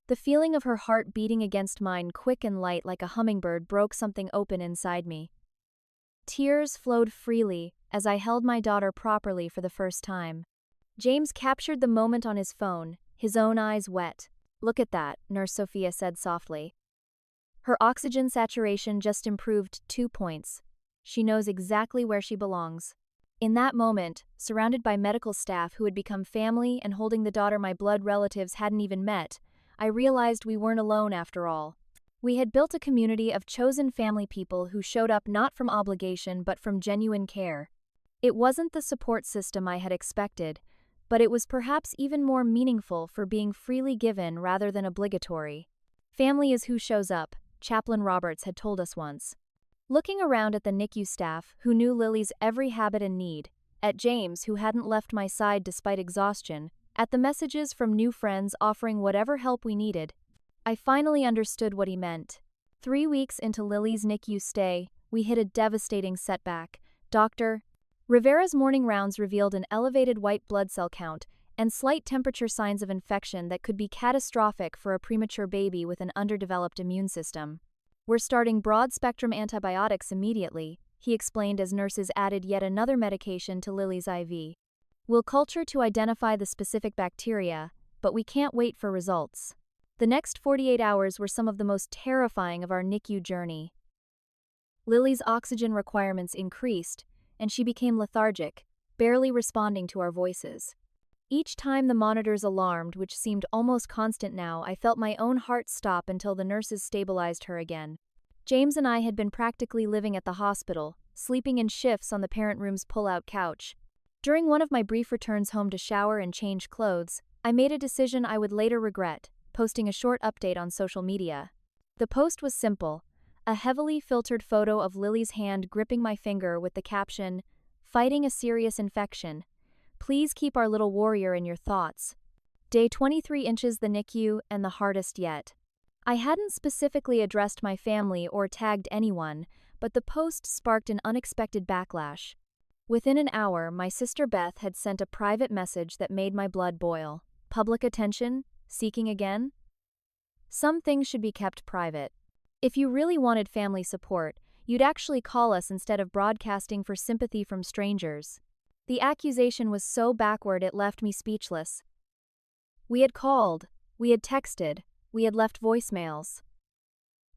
A: The feeling of her heart beating against mine, quick and light like a hummingbird, broke something open inside me. Tears flowed freely as I held my daughter properly for the first time. James captured the moment on his phone, his own eyes wet. "Look at that," Nurse Sophia said softly. Her oxygen saturation just improved 2 points. She knows exactly where she belongs. In that moment, surrounded by medical staff who had become family and holding the daughter my blood relatives hadn't even met, I realized we weren't alone after all. We had built a community of chosen family people who showed up not from obligation but from genuine care. It wasn't the support system I had expected, but it was perhaps even more meaningful for being freely given rather than obligatory. Family is who shows up, Chaplain Roberts had told us once. Looking around at the NICU staff, who knew Lily's every habit and need, at James, who hadn't left my side despite exhaustion, at the messages from new friends offering whatever help we needed, I finally understood what he meant. 3 weeks into Lily's NICU stay, we hit a devastating setback. Dr. Rivera's morning rounds revealed an elevated white blood cell count and slight temperature signs of infection that could be catastrophic for a premature baby with an underdeveloped immune system. "We're starting broad-spectrum antibiotics immediately," he explained as nurses added yet another medication to Lily's IV. "We'll culture to identify the specific bacteria, but we can't wait for results." The next 48 hours were some of the most terrifying of our NICU journey. Lily's oxygen requirements increased, and she became lethargic, barely responding to our voices. Each time the monitors alarmed, which seemed almost constant now, I felt my own heart stop until the nurses stabilized her again. James and I had been practically living at the hospital, sleeping in shifts on the parent room's pull-out couch. During one of my brief returns home to shower and change clothes, I made a decision I would later regret, posting a short update on social media. The post was simple, a heavily filtered photo of Lily's hand gripping my finger with the caption, "Fighting a serious infection. Please keep our little warrior in your thoughts. Day 23 inches the NICU and the hardest yet." I hadn't specifically addressed my family or tagged anyone, but the post sparked an unexpected backlash. Within an hour, my sister Beth had sent a private message that made my blood boil. "Public attention? Seeking again? Some things should be kept private. If you really wanted family support, you'd actually call us instead of broadcasting for sympathy from strangers." The accusation was so backward it left me speechless. We had called, we had texted, we had left voicemails.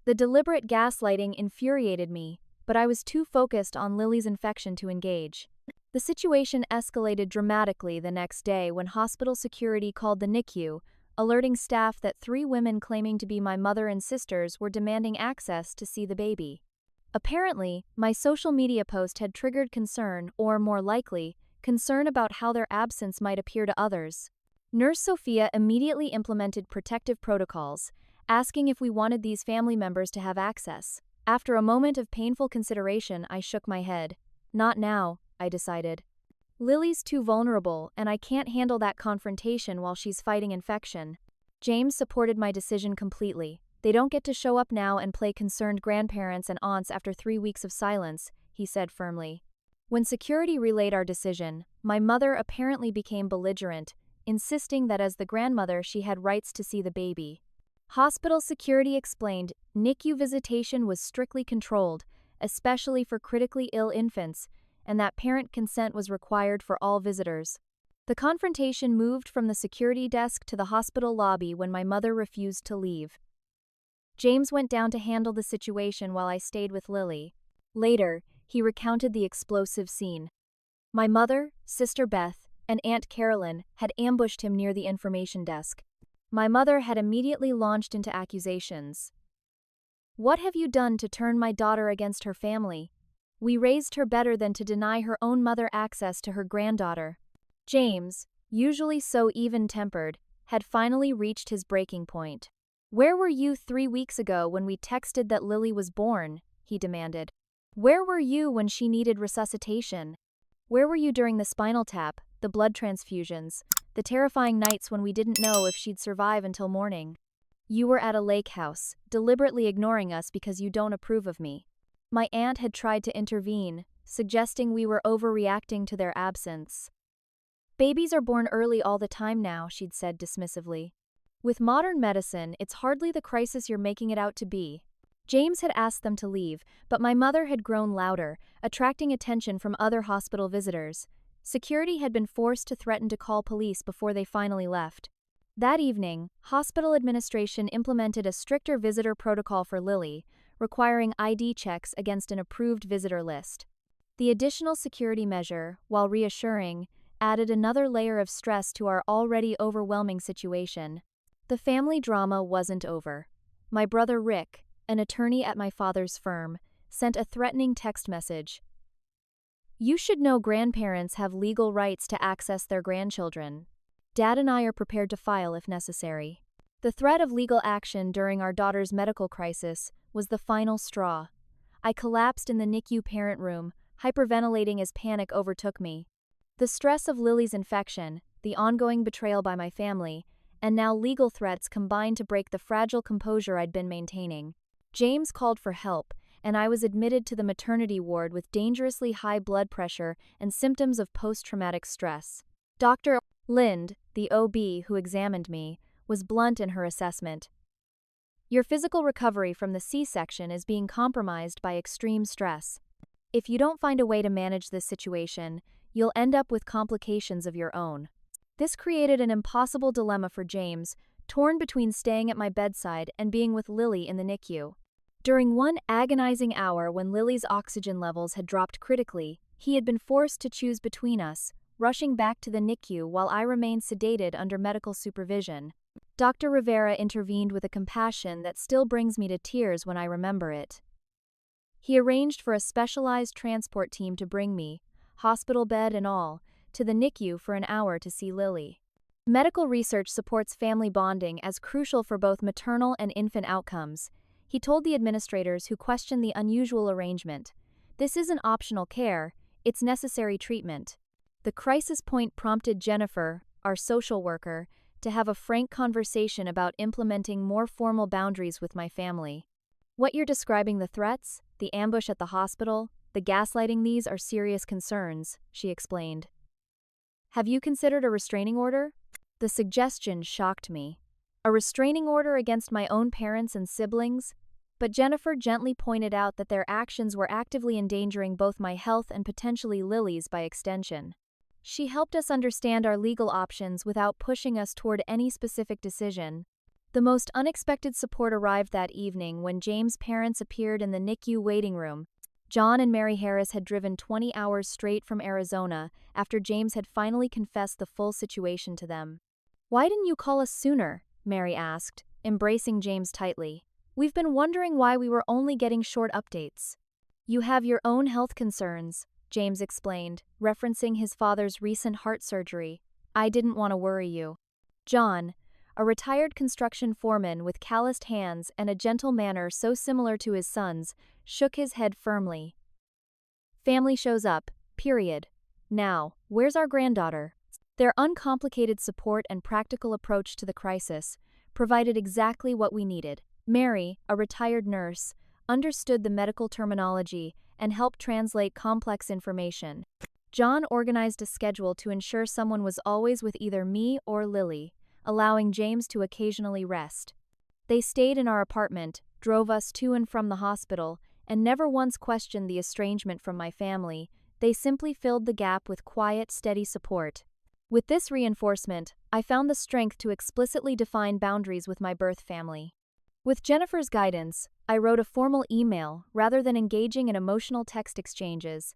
A: The deliberate gaslighting infuriated me, but I was too focused on Lily's infection to engage. The situation escalated dramatically the next day when hospital security called the NICU, alerting staff that 3 women claiming to be my mother and sisters were demanding access to see the baby. Apparently, my social media post had triggered concern, or more likely, concern about how their absence might appear to others. Nurse Sophia immediately implemented protective protocols, asking if we wanted these family members to have access. After a moment of painful consideration, I shook my head. "Not now," I decided. "Lily's too vulnerable, and I can't handle that confrontation while she's fighting infection." James supported my decision completely. "They don't get to show up now and play concerned grandparents and aunts after 3 weeks of silence," he said firmly. When security relayed our decision, my mother apparently became belligerent, insisting that as the grandmother she had rights to see the baby. Hospital security explained NICU visitation was strictly controlled, especially for critically ill infants, and that parent consent was required for all visitors. The confrontation moved from the security desk to the hospital lobby when my mother refused to leave. James went down to handle the situation while I stayed with Lily. Later, he recounted the explosive scene. My mother, Sister Beth, and Aunt Carolyn had ambushed him near the information desk. My mother had immediately launched into accusations. "What have you done to turn my daughter against her family? We raised her better than to deny her own mother access to her granddaughter." James, usually so even-tempered, had finally reached his breaking point. "Where were you 3 weeks ago when we texted that Lily was born?" he demanded. "Where were you when she needed resuscitation? Where were you during the spinal tap, the blood transfusions, the terrifying nights when we didn't know if she'd survive until morning? You were at a lake house, deliberately ignoring us because you don't approve of me." My aunt had tried to intervene, suggesting we were overreacting to their absence. "Babies are born early all the time now," she'd said dismissively. "With modern medicine, it's hardly the crisis you're making it out to be." James had asked them to leave, but my mother had grown louder, attracting attention from other hospital visitors. Security had been forced to threaten to call police before they finally left. That evening, hospital administration implemented a stricter visitor protocol for Lily, requiring ID checks against an approved visitor list. The additional security measure, while reassuring, added another layer of stress to our already overwhelming situation. The family drama wasn't over. My brother Rick, an attorney at my father's firm, sent a threatening text message. "You should know grandparents have legal rights to access their grandchildren. Dad and I are prepared to file if necessary." The threat of legal action during our daughter's medical crisis was the final straw. I collapsed in the NICU parent room, hyperventilating as panic overtook me. The stress of Lily's infection, the ongoing betrayal by my family, and now legal threats combined to break the fragile composure I'd been maintaining. James called for help, and I was admitted to the maternity ward with dangerously high blood pressure and symptoms of post-traumatic stress. Dr. Lind, the OB who examined me, was blunt in her assessment. "Your physical recovery from the C-section is being compromised by extreme stress. If you don't find a way to manage this situation, you'll end up with complications of your own." This created an impossible dilemma for James, torn between staying at my bedside and being with Lily in the NICU. During one agonizing hour when Lily's oxygen levels had dropped critically, he had been forced to choose between us, rushing back to the NICU while I remained sedated under medical supervision. Dr. Rivera intervened with a compassion that still brings me to tears when I remember it. He arranged for a specialized transport team to bring me, hospital bed and all, to the NICU for an hour to see Lily. Medical research supports family bonding as crucial for both maternal and infant outcomes, he told the administrators who questioned the unusual arrangement. "This isn't optional care, it's necessary treatment." The crisis point prompted Jennifer, our social worker, to have a frank conversation about implementing more formal boundaries with my family. "What you're describing, the threats, the ambush at the hospital, the gaslighting, these are serious concerns," she explained. "Have you considered a restraining order?" The suggestion shocked me. A restraining order against my own parents and siblings? But Jennifer gently pointed out that their actions were actively endangering both my health and potentially Lily's by extension. She helped us understand our legal options without pushing us toward any specific decision. The most unexpected support arrived that evening when James' parents appeared in the NICU waiting room. John and Mary Harris had driven 20 hours straight from Arizona after James had finally confessed the full situation to them. "Why didn't you call us sooner?" Mary asked, embracing James tightly. "We've been wondering why we were only getting short updates." "You have your own health concerns," James explained, referencing his father's recent heart surgery. "I didn't want to worry you." John, a retired construction foreman with calloused hands and a gentle manner so similar to his son's, shook his head firmly. "Family shows up, period. Now, where's our granddaughter?" Their uncomplicated support and practical approach to the crisis provided exactly what we needed. Mary, a retired nurse, understood the medical terminology and helped translate complex information. John organized a schedule to ensure someone was always with either me or Lily, allowing James to occasionally rest. They stayed in our apartment, drove us to and from the hospital, and never once questioned the estrangement from my family. They simply filled the gap with quiet, steady support. With this reinforcement, I found the strength to explicitly define boundaries with my birth family. With Jennifer's guidance, I wrote a formal email rather than engaging in emotional text exchanges.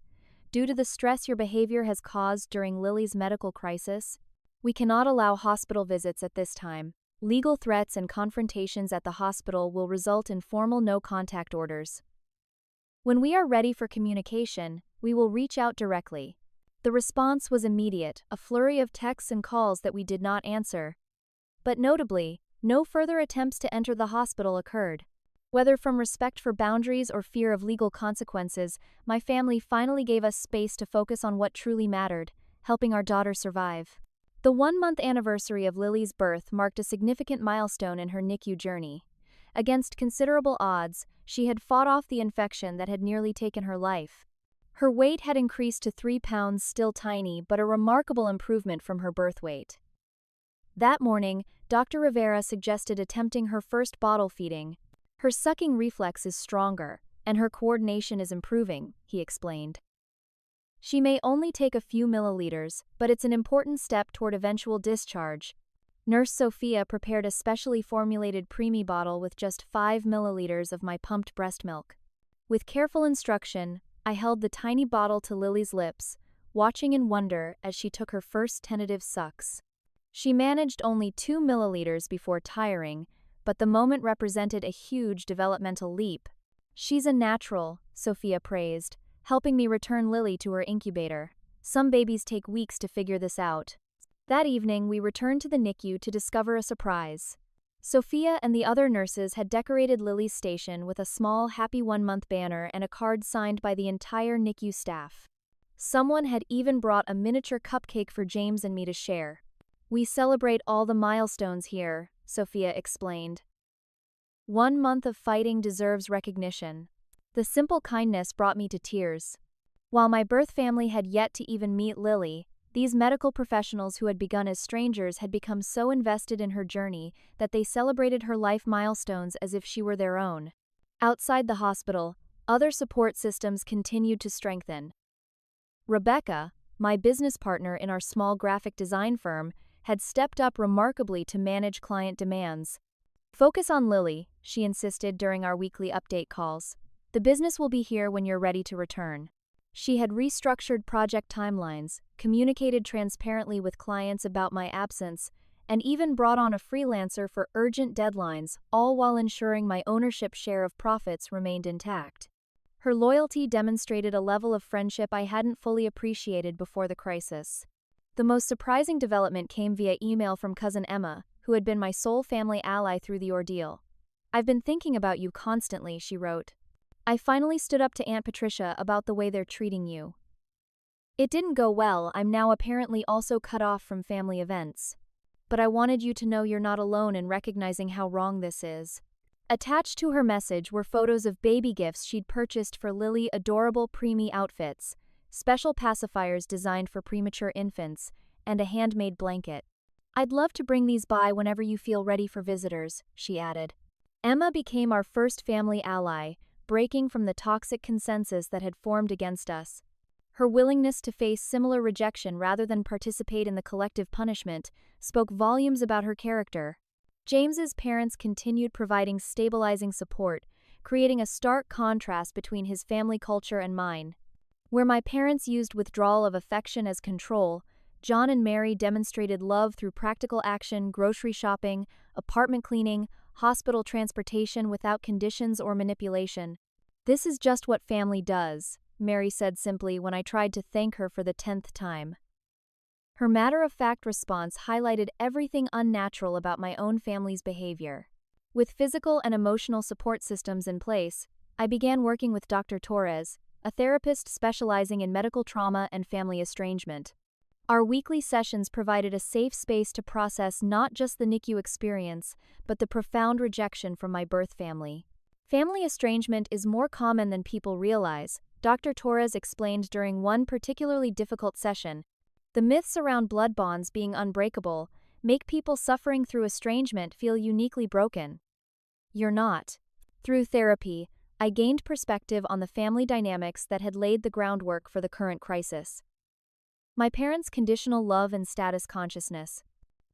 A: "Due to the stress your behavior has caused during Lily's medical crisis, we cannot allow hospital visits at this time. Legal threats and confrontations at the hospital will result in formal no-contact orders. When we are ready for communication, we will reach out directly." The response was immediate, a flurry of texts and calls that we did not answer. But notably, no further attempts to enter the hospital occurred. Whether from respect for boundaries or fear of legal consequences, my family finally gave us space to focus on what truly mattered, helping our daughter survive. The 1-month anniversary of Lily's birth marked a significant milestone in her NICU journey. Against considerable odds, she had fought off the infection that had nearly taken her life. Her weight had increased to 3 pounds, still tiny, but a remarkable improvement from her birth weight. That morning, Dr. Rivera suggested attempting her first bottle feeding. Her sucking reflex is stronger, and her coordination is improving, he explained. She may only take a few milliliters, but it's an important step toward eventual discharge. Nurse Sophia prepared a specially formulated preemie bottle with just 5 milliliters of my pumped breast milk. With careful instruction, I held the tiny bottle to Lily's lips, watching in wonder as she took her first tentative sucks. She managed only 2 milliliters before tiring, but the moment represented a huge developmental leap. "She's a natural," Sophia praised, helping me return Lily to her incubator. "Some babies take weeks to figure this out." That evening, we returned to the NICU to discover a surprise. Sophia and the other nurses had decorated Lily's station with a small Happy 1-month banner and a card signed by the entire NICU staff. Someone had even brought a miniature cupcake for James and me to share. "We celebrate all the milestones here," Sophia explained. 1 month of fighting deserves recognition. The simple kindness brought me to tears. While my birth family had yet to even meet Lily, these medical professionals who had begun as strangers had become so invested in her journey that they celebrated her life milestones as if she were their own. Outside the hospital, other support systems continued to strengthen. Rebecca, my business partner in our small graphic design firm, had stepped up remarkably to manage client demands. "Focus on Lily," she insisted during our weekly update calls. "The business will be here when you're ready to return." She had restructured project timelines, communicated transparently with clients about my absence, and even brought on a freelancer for urgent deadlines, all while ensuring my ownership share of profits remained intact. Her loyalty demonstrated a level of friendship I hadn't fully appreciated before the crisis. The most surprising development came via email from cousin Emma, who had been my sole family ally through the ordeal. "I've been thinking about you constantly," she wrote. "I finally stood up to Aunt Patricia about the way they're treating you. It didn't go well. I'm now apparently also cut off from family events. But I wanted you to know you're not alone in recognizing how wrong this is." Attached to her message were photos of baby gifts she'd purchased for Lily, adorable preemie outfits, special pacifiers designed for premature infants, and a handmade blanket. "I'd love to bring these by whenever you feel ready for visitors," she added. Emma became our first family ally, breaking from the toxic consensus that had formed against us. Her willingness to face similar rejection rather than participate in the collective punishment spoke volumes about her character. James's parents continued providing stabilizing support, creating a stark contrast between his family culture and mine. Where my parents used withdrawal of affection as control, John and Mary demonstrated love through practical action, grocery shopping, apartment cleaning, hospital transportation without conditions or manipulation. "This is just what family does," Mary said simply when I tried to thank her for the 10th time. Her matter-of-fact response highlighted everything unnatural about my own family's behavior. With physical and emotional support systems in place, I began working with Dr. Torres, a therapist specializing in medical trauma and family estrangement. Our weekly sessions provided a safe space to process not just the NICU experience, but the profound rejection from my birth family. Family estrangement is more common than people realize, Dr. Torres explained during one particularly difficult session. The myths around blood bonds being unbreakable make people suffering through estrangement feel uniquely broken. You're not. Through therapy, I gained perspective on the family dynamics that had laid the groundwork for the current crisis. My parents' conditional love and status consciousness.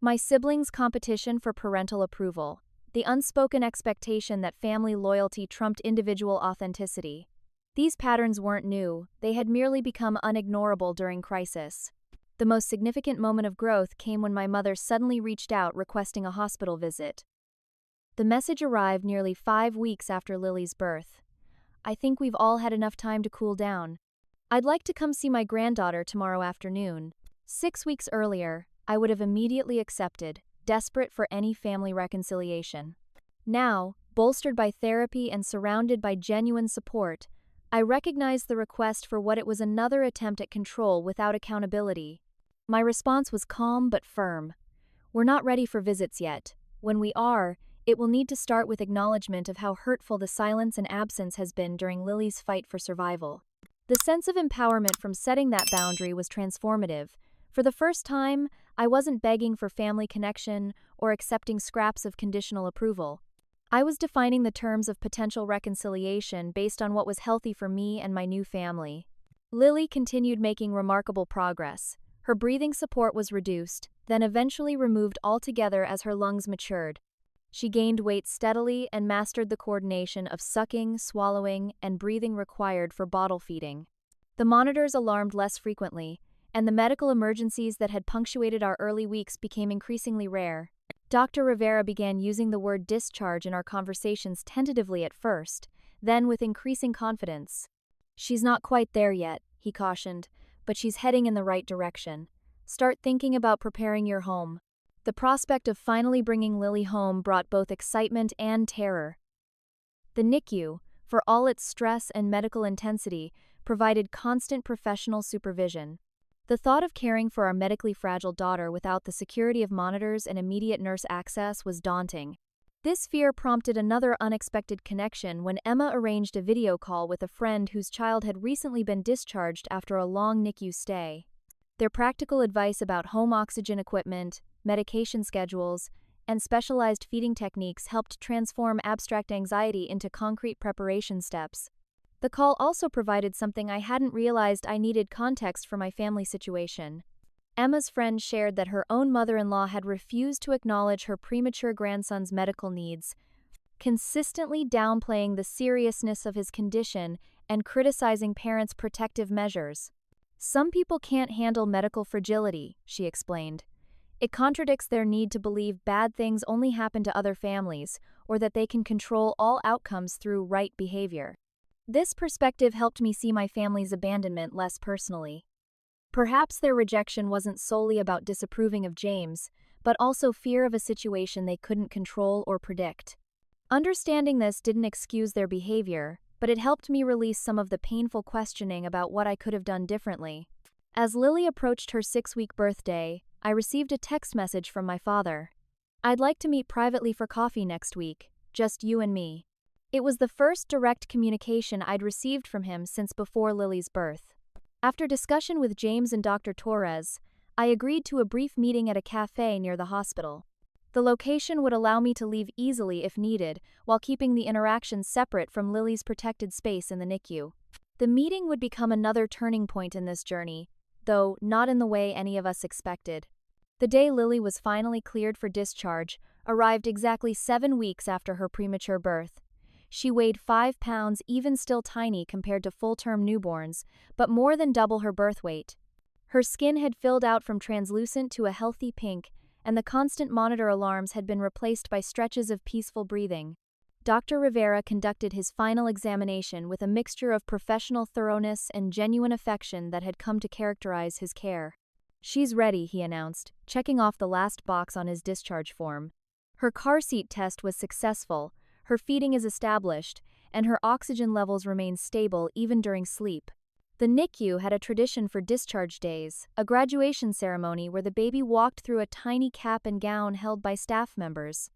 A: My siblings' competition for parental approval. The unspoken expectation that family loyalty trumped individual authenticity. These patterns weren't new, they had merely become unignorable during crisis. The most significant moment of growth came when my mother suddenly reached out requesting a hospital visit. The message arrived nearly 5 weeks after Lily's birth. "I think we've all had enough time to cool down. I'd like to come see my granddaughter tomorrow afternoon." 6 weeks earlier, I would have immediately accepted, desperate for any family reconciliation. Now, bolstered by therapy and surrounded by genuine support, I recognized the request for what it was: another attempt at control without accountability. My response was calm but firm. We're not ready for visits yet. When we are, it will need to start with acknowledgement of how hurtful the silence and absence has been during Lily's fight for survival. The sense of empowerment from setting that boundary was transformative. For the first time, I wasn't begging for family connection or accepting scraps of conditional approval. I was defining the terms of potential reconciliation based on what was healthy for me and my new family. Lily continued making remarkable progress. Her breathing support was reduced, then eventually removed altogether as her lungs matured. She gained weight steadily and mastered the coordination of sucking, swallowing, and breathing required for bottle feeding. The monitors alarmed less frequently, and the medical emergencies that had punctuated our early weeks became increasingly rare. Dr. Rivera began using the word discharge in our conversations tentatively at first, then with increasing confidence. "She's not quite there yet," he cautioned, "but she's heading in the right direction. Start thinking about preparing your home." The prospect of finally bringing Lily home brought both excitement and terror. The NICU, for all its stress and medical intensity, provided constant professional supervision. The thought of caring for our medically fragile daughter without the security of monitors and immediate nurse access was daunting. This fear prompted another unexpected connection when Emma arranged a video call with a friend whose child had recently been discharged after a long NICU stay. Their practical advice about home oxygen equipment, medication schedules, and specialized feeding techniques helped transform abstract anxiety into concrete preparation steps. The call also provided something I hadn't realized: I needed context for my family situation. Emma's friend shared that her own mother-in-law had refused to acknowledge her premature grandson's medical needs, consistently downplaying the seriousness of his condition and criticizing parents' protective measures. "Some people can't handle medical fragility," she explained. "It contradicts their need to believe bad things only happen to other families, or that they can control all outcomes through right behavior." This perspective helped me see my family's abandonment less personally. Perhaps their rejection wasn't solely about disapproving of James, but also fear of a situation they couldn't control or predict. Understanding this didn't excuse their behavior, but it helped me release some of the painful questioning about what I could have done differently. As Lily approached her 6-week birthday, I received a text message from my father. "I'd like to meet privately for coffee next week, just you and me." It was the first direct communication I'd received from him since before Lily's birth. After discussion with James and Dr. Torres, I agreed to a brief meeting at a cafe near the hospital. The location would allow me to leave easily if needed, while keeping the interaction separate from Lily's protected space in the NICU. The meeting would become another turning point in this journey, though not in the way any of us expected. The day Lily was finally cleared for discharge arrived exactly 7 weeks after her premature birth. She weighed 5 pounds, even still tiny compared to full-term newborns, but more than double her birth weight. Her skin had filled out from translucent to a healthy pink, and the constant monitor alarms had been replaced by stretches of peaceful breathing. Dr. Rivera conducted his final examination with a mixture of professional thoroughness and genuine affection that had come to characterize his care. "She's ready," he announced, checking off the last box on his discharge form. "Her car seat test was successful, her feeding is established, and her oxygen levels remain stable even during sleep." The NICU had a tradition for discharge days, a graduation ceremony where the baby walked through a tiny cap and gown held by staff members.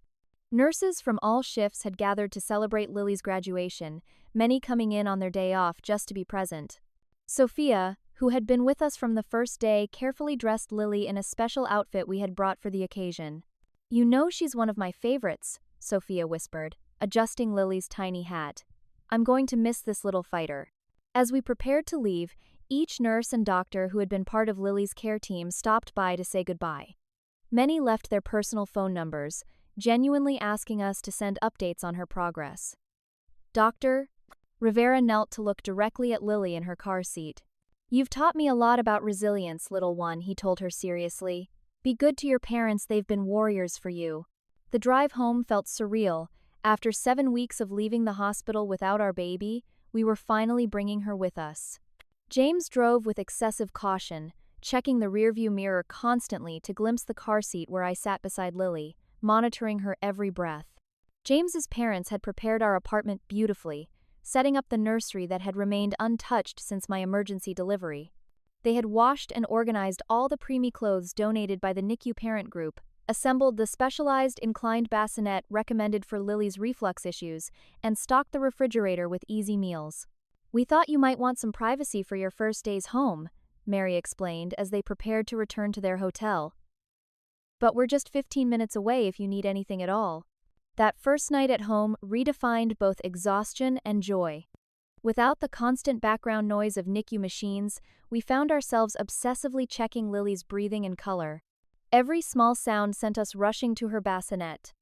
A: Nurses from all shifts had gathered to celebrate Lily's graduation, many coming in on their day off just to be present. Sophia, who had been with us from the first day, carefully dressed Lily in a special outfit we had brought for the occasion. "You know she's one of my favorites," Sophia whispered, adjusting Lily's tiny hat. "I'm going to miss this little fighter." As we prepared to leave, each nurse and doctor who had been part of Lily's care team stopped by to say goodbye. Many left their personal phone numbers, genuinely asking us to send updates on her progress. "Doctor?" Rivera knelt to look directly at Lily in her car seat. "You've taught me a lot about resilience, little one," he told her seriously. "Be good to your parents, they've been warriors for you." The drive home felt surreal. After 7 weeks of leaving the hospital without our baby, we were finally bringing her with us. James drove with excessive caution, checking the rearview mirror constantly to glimpse the car seat where I sat beside Lily, monitoring her every breath. James's parents had prepared our apartment beautifully, setting up the nursery that had remained untouched since my emergency delivery. They had washed and organized all the preemie clothes donated by the NICU parent group, assembled the specialized inclined bassinet recommended for Lily's reflux issues, and stocked the refrigerator with easy meals. "We thought you might want some privacy for your first days home," Mary explained as they prepared to return to their hotel. "But we're just 15 minutes away if you need anything at all." That first night at home redefined both exhaustion and joy. Without the constant background noise of NICU machines, we found ourselves obsessively checking Lily's breathing and color. Every small sound sent us rushing to her bassinet.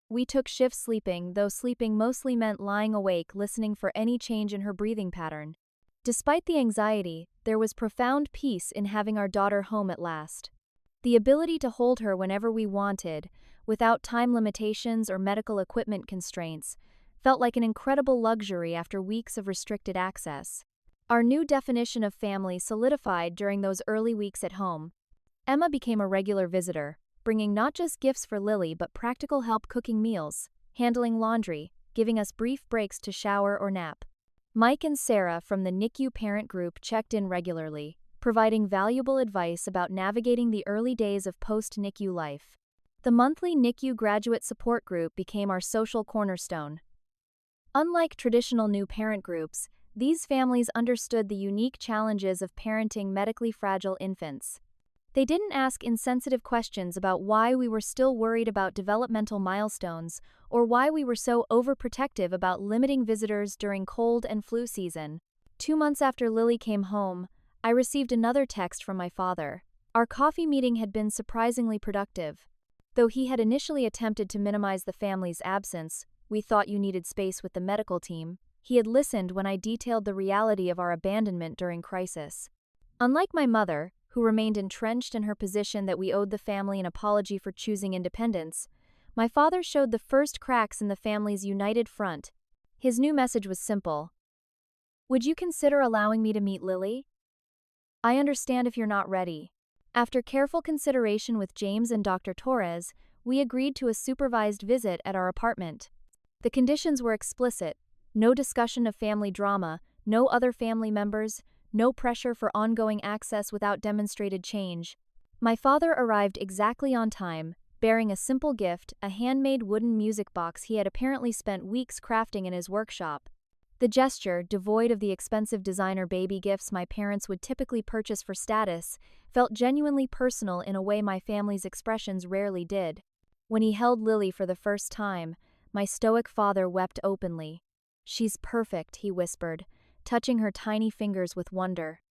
A: We took shifts sleeping, though sleeping mostly meant lying awake listening for any change in her breathing pattern. Despite the anxiety, there was profound peace in having our daughter home at last. The ability to hold her whenever we wanted, without time limitations or medical equipment constraints, felt like an incredible luxury after weeks of restricted access. Our new definition of family solidified during those early weeks at home. Emma became a regular visitor, bringing not just gifts for Lily but practical help cooking meals, handling laundry, giving us brief breaks to shower or nap. Mike and Sarah from the NICU parent group checked in regularly, providing valuable advice about navigating the early days of post-NICU life. The monthly NICU graduate support group became our social cornerstone. Unlike traditional new parent groups, these families understood the unique challenges of parenting medically fragile infants. They didn't ask insensitive questions about why we were still worried about developmental milestones or why we were so overprotective about limiting visitors during cold and flu season. 2 months after Lily came home, I received another text from my father. Our coffee meeting had been surprisingly productive. Though he had initially attempted to minimize the family's absence, "We thought you needed space with the medical team," he had listened when I detailed the reality of our abandonment during crisis. Unlike my mother, who remained entrenched in her position that we owed the family an apology for choosing independence, my father showed the first cracks in the family's united front. His new message was simple. "Would you consider allowing me to meet Lily? I understand if you're not ready." After careful consideration with James and Dr. Torres, we agreed to a supervised visit at our apartment. The conditions were explicit: no discussion of family drama, no other family members, no pressure for ongoing access without demonstrated change. My father arrived exactly on time, bearing a simple gift, a handmade wooden music box he had apparently spent weeks crafting in his workshop. The gesture, devoid of the expensive designer baby gifts my parents would typically purchase for status, felt genuinely personal in a way my family's expressions rarely did. When he held Lily for the first time, my stoic father wept openly. "She's perfect," he whispered, touching her tiny fingers with wonder.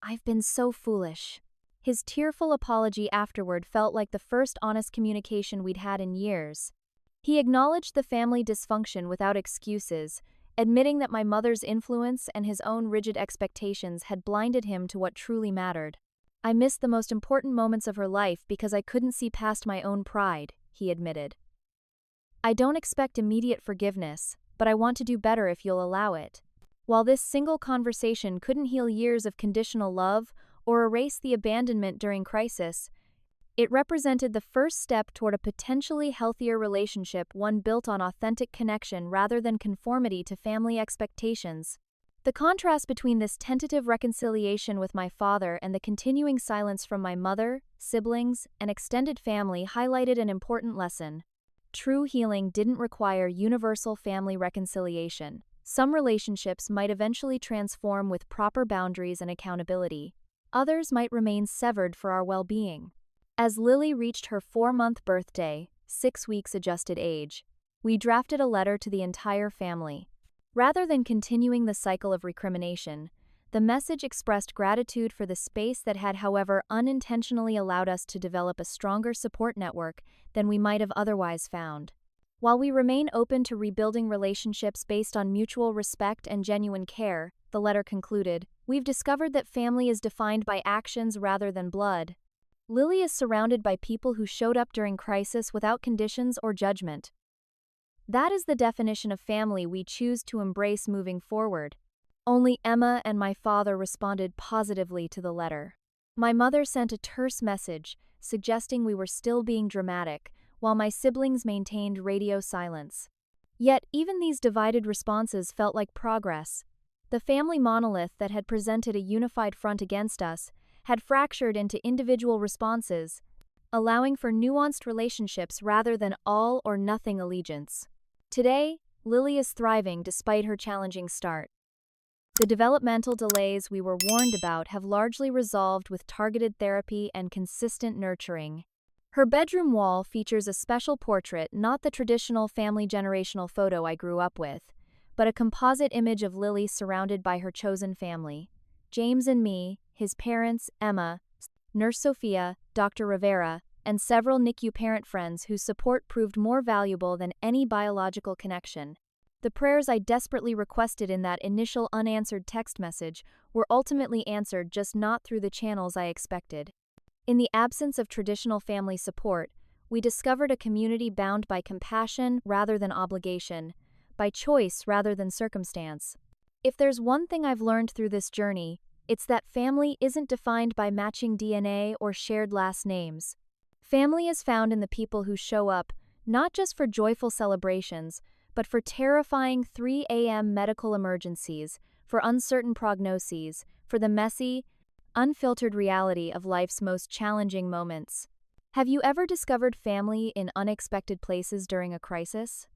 A: "I've been so foolish." His tearful apology afterward felt like the first honest communication we'd had in years. He acknowledged the family dysfunction without excuses, admitting that my mother's influence and his own rigid expectations had blinded him to what truly mattered. "I missed the most important moments of her life because I couldn't see past my own pride," he admitted. "I don't expect immediate forgiveness, but I want to do better if you'll allow it." While this single conversation couldn't heal years of conditional love or erase the abandonment during crisis, it represented the first step toward a potentially healthier relationship, one built on authentic connection rather than conformity to family expectations. The contrast between this tentative reconciliation with my father and the continuing silence from my mother, siblings, and extended family highlighted an important lesson. True healing didn't require universal family reconciliation. Some relationships might eventually transform with proper boundaries and accountability. Others might remain severed for our well-being. As Lily reached her 4-month birthday, 6 weeks adjusted age, we drafted a letter to the entire family. Rather than continuing the cycle of recrimination, the message expressed gratitude for the space that had, however, unintentionally allowed us to develop a stronger support network than we might have otherwise found. While we remain open to rebuilding relationships based on mutual respect and genuine care, the letter concluded, we've discovered that family is defined by actions rather than blood. Lily is surrounded by people who showed up during crisis without conditions or judgment. That is the definition of family we choose to embrace moving forward. Only Emma and my father responded positively to the letter. My mother sent a terse message, suggesting we were still being dramatic, while my siblings maintained radio silence. Yet, even these divided responses felt like progress. The family monolith that had presented a unified front against us had fractured into individual responses, allowing for nuanced relationships rather than all or nothing allegiance. Today, Lily is thriving despite her challenging start. The developmental delays we were warned about have largely resolved with targeted therapy and consistent nurturing. Her bedroom wall features a special portrait, not the traditional family generational photo I grew up with, but a composite image of Lily surrounded by her chosen family. James and me, his parents, Emma, Nurse Sophia, Dr. Rivera, and several NICU parent friends whose support proved more valuable than any biological connection. The prayers I desperately requested in that initial unanswered text message were ultimately answered, just not through the channels I expected. In the absence of traditional family support, we discovered a community bound by compassion rather than obligation, by choice rather than circumstance. If there's one thing I've learned through this journey, it's that family isn't defined by matching DNA or shared last names. Family is found in the people who show up, not just for joyful celebrations, but for terrifying 3 a.m. medical emergencies, for uncertain prognoses, for the messy, unfiltered reality of life's most challenging moments. Have you ever discovered family in unexpected places during a crisis?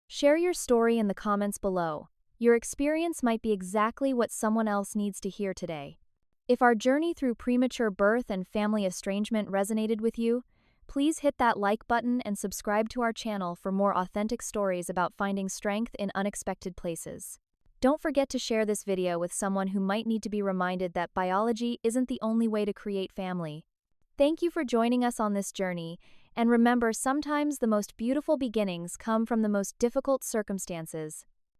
A: Share your story in the comments below. Your experience might be exactly what someone else needs to hear today. If our journey through premature birth and family estrangement resonated with you, please hit that like button and subscribe to our channel for more authentic stories about finding strength in unexpected places. Don't forget to share this video with someone who might need to be reminded that biology isn't the only way to create family. Thank you for joining us on this journey, and remember, sometimes the most beautiful beginnings come from the most difficult circumstances.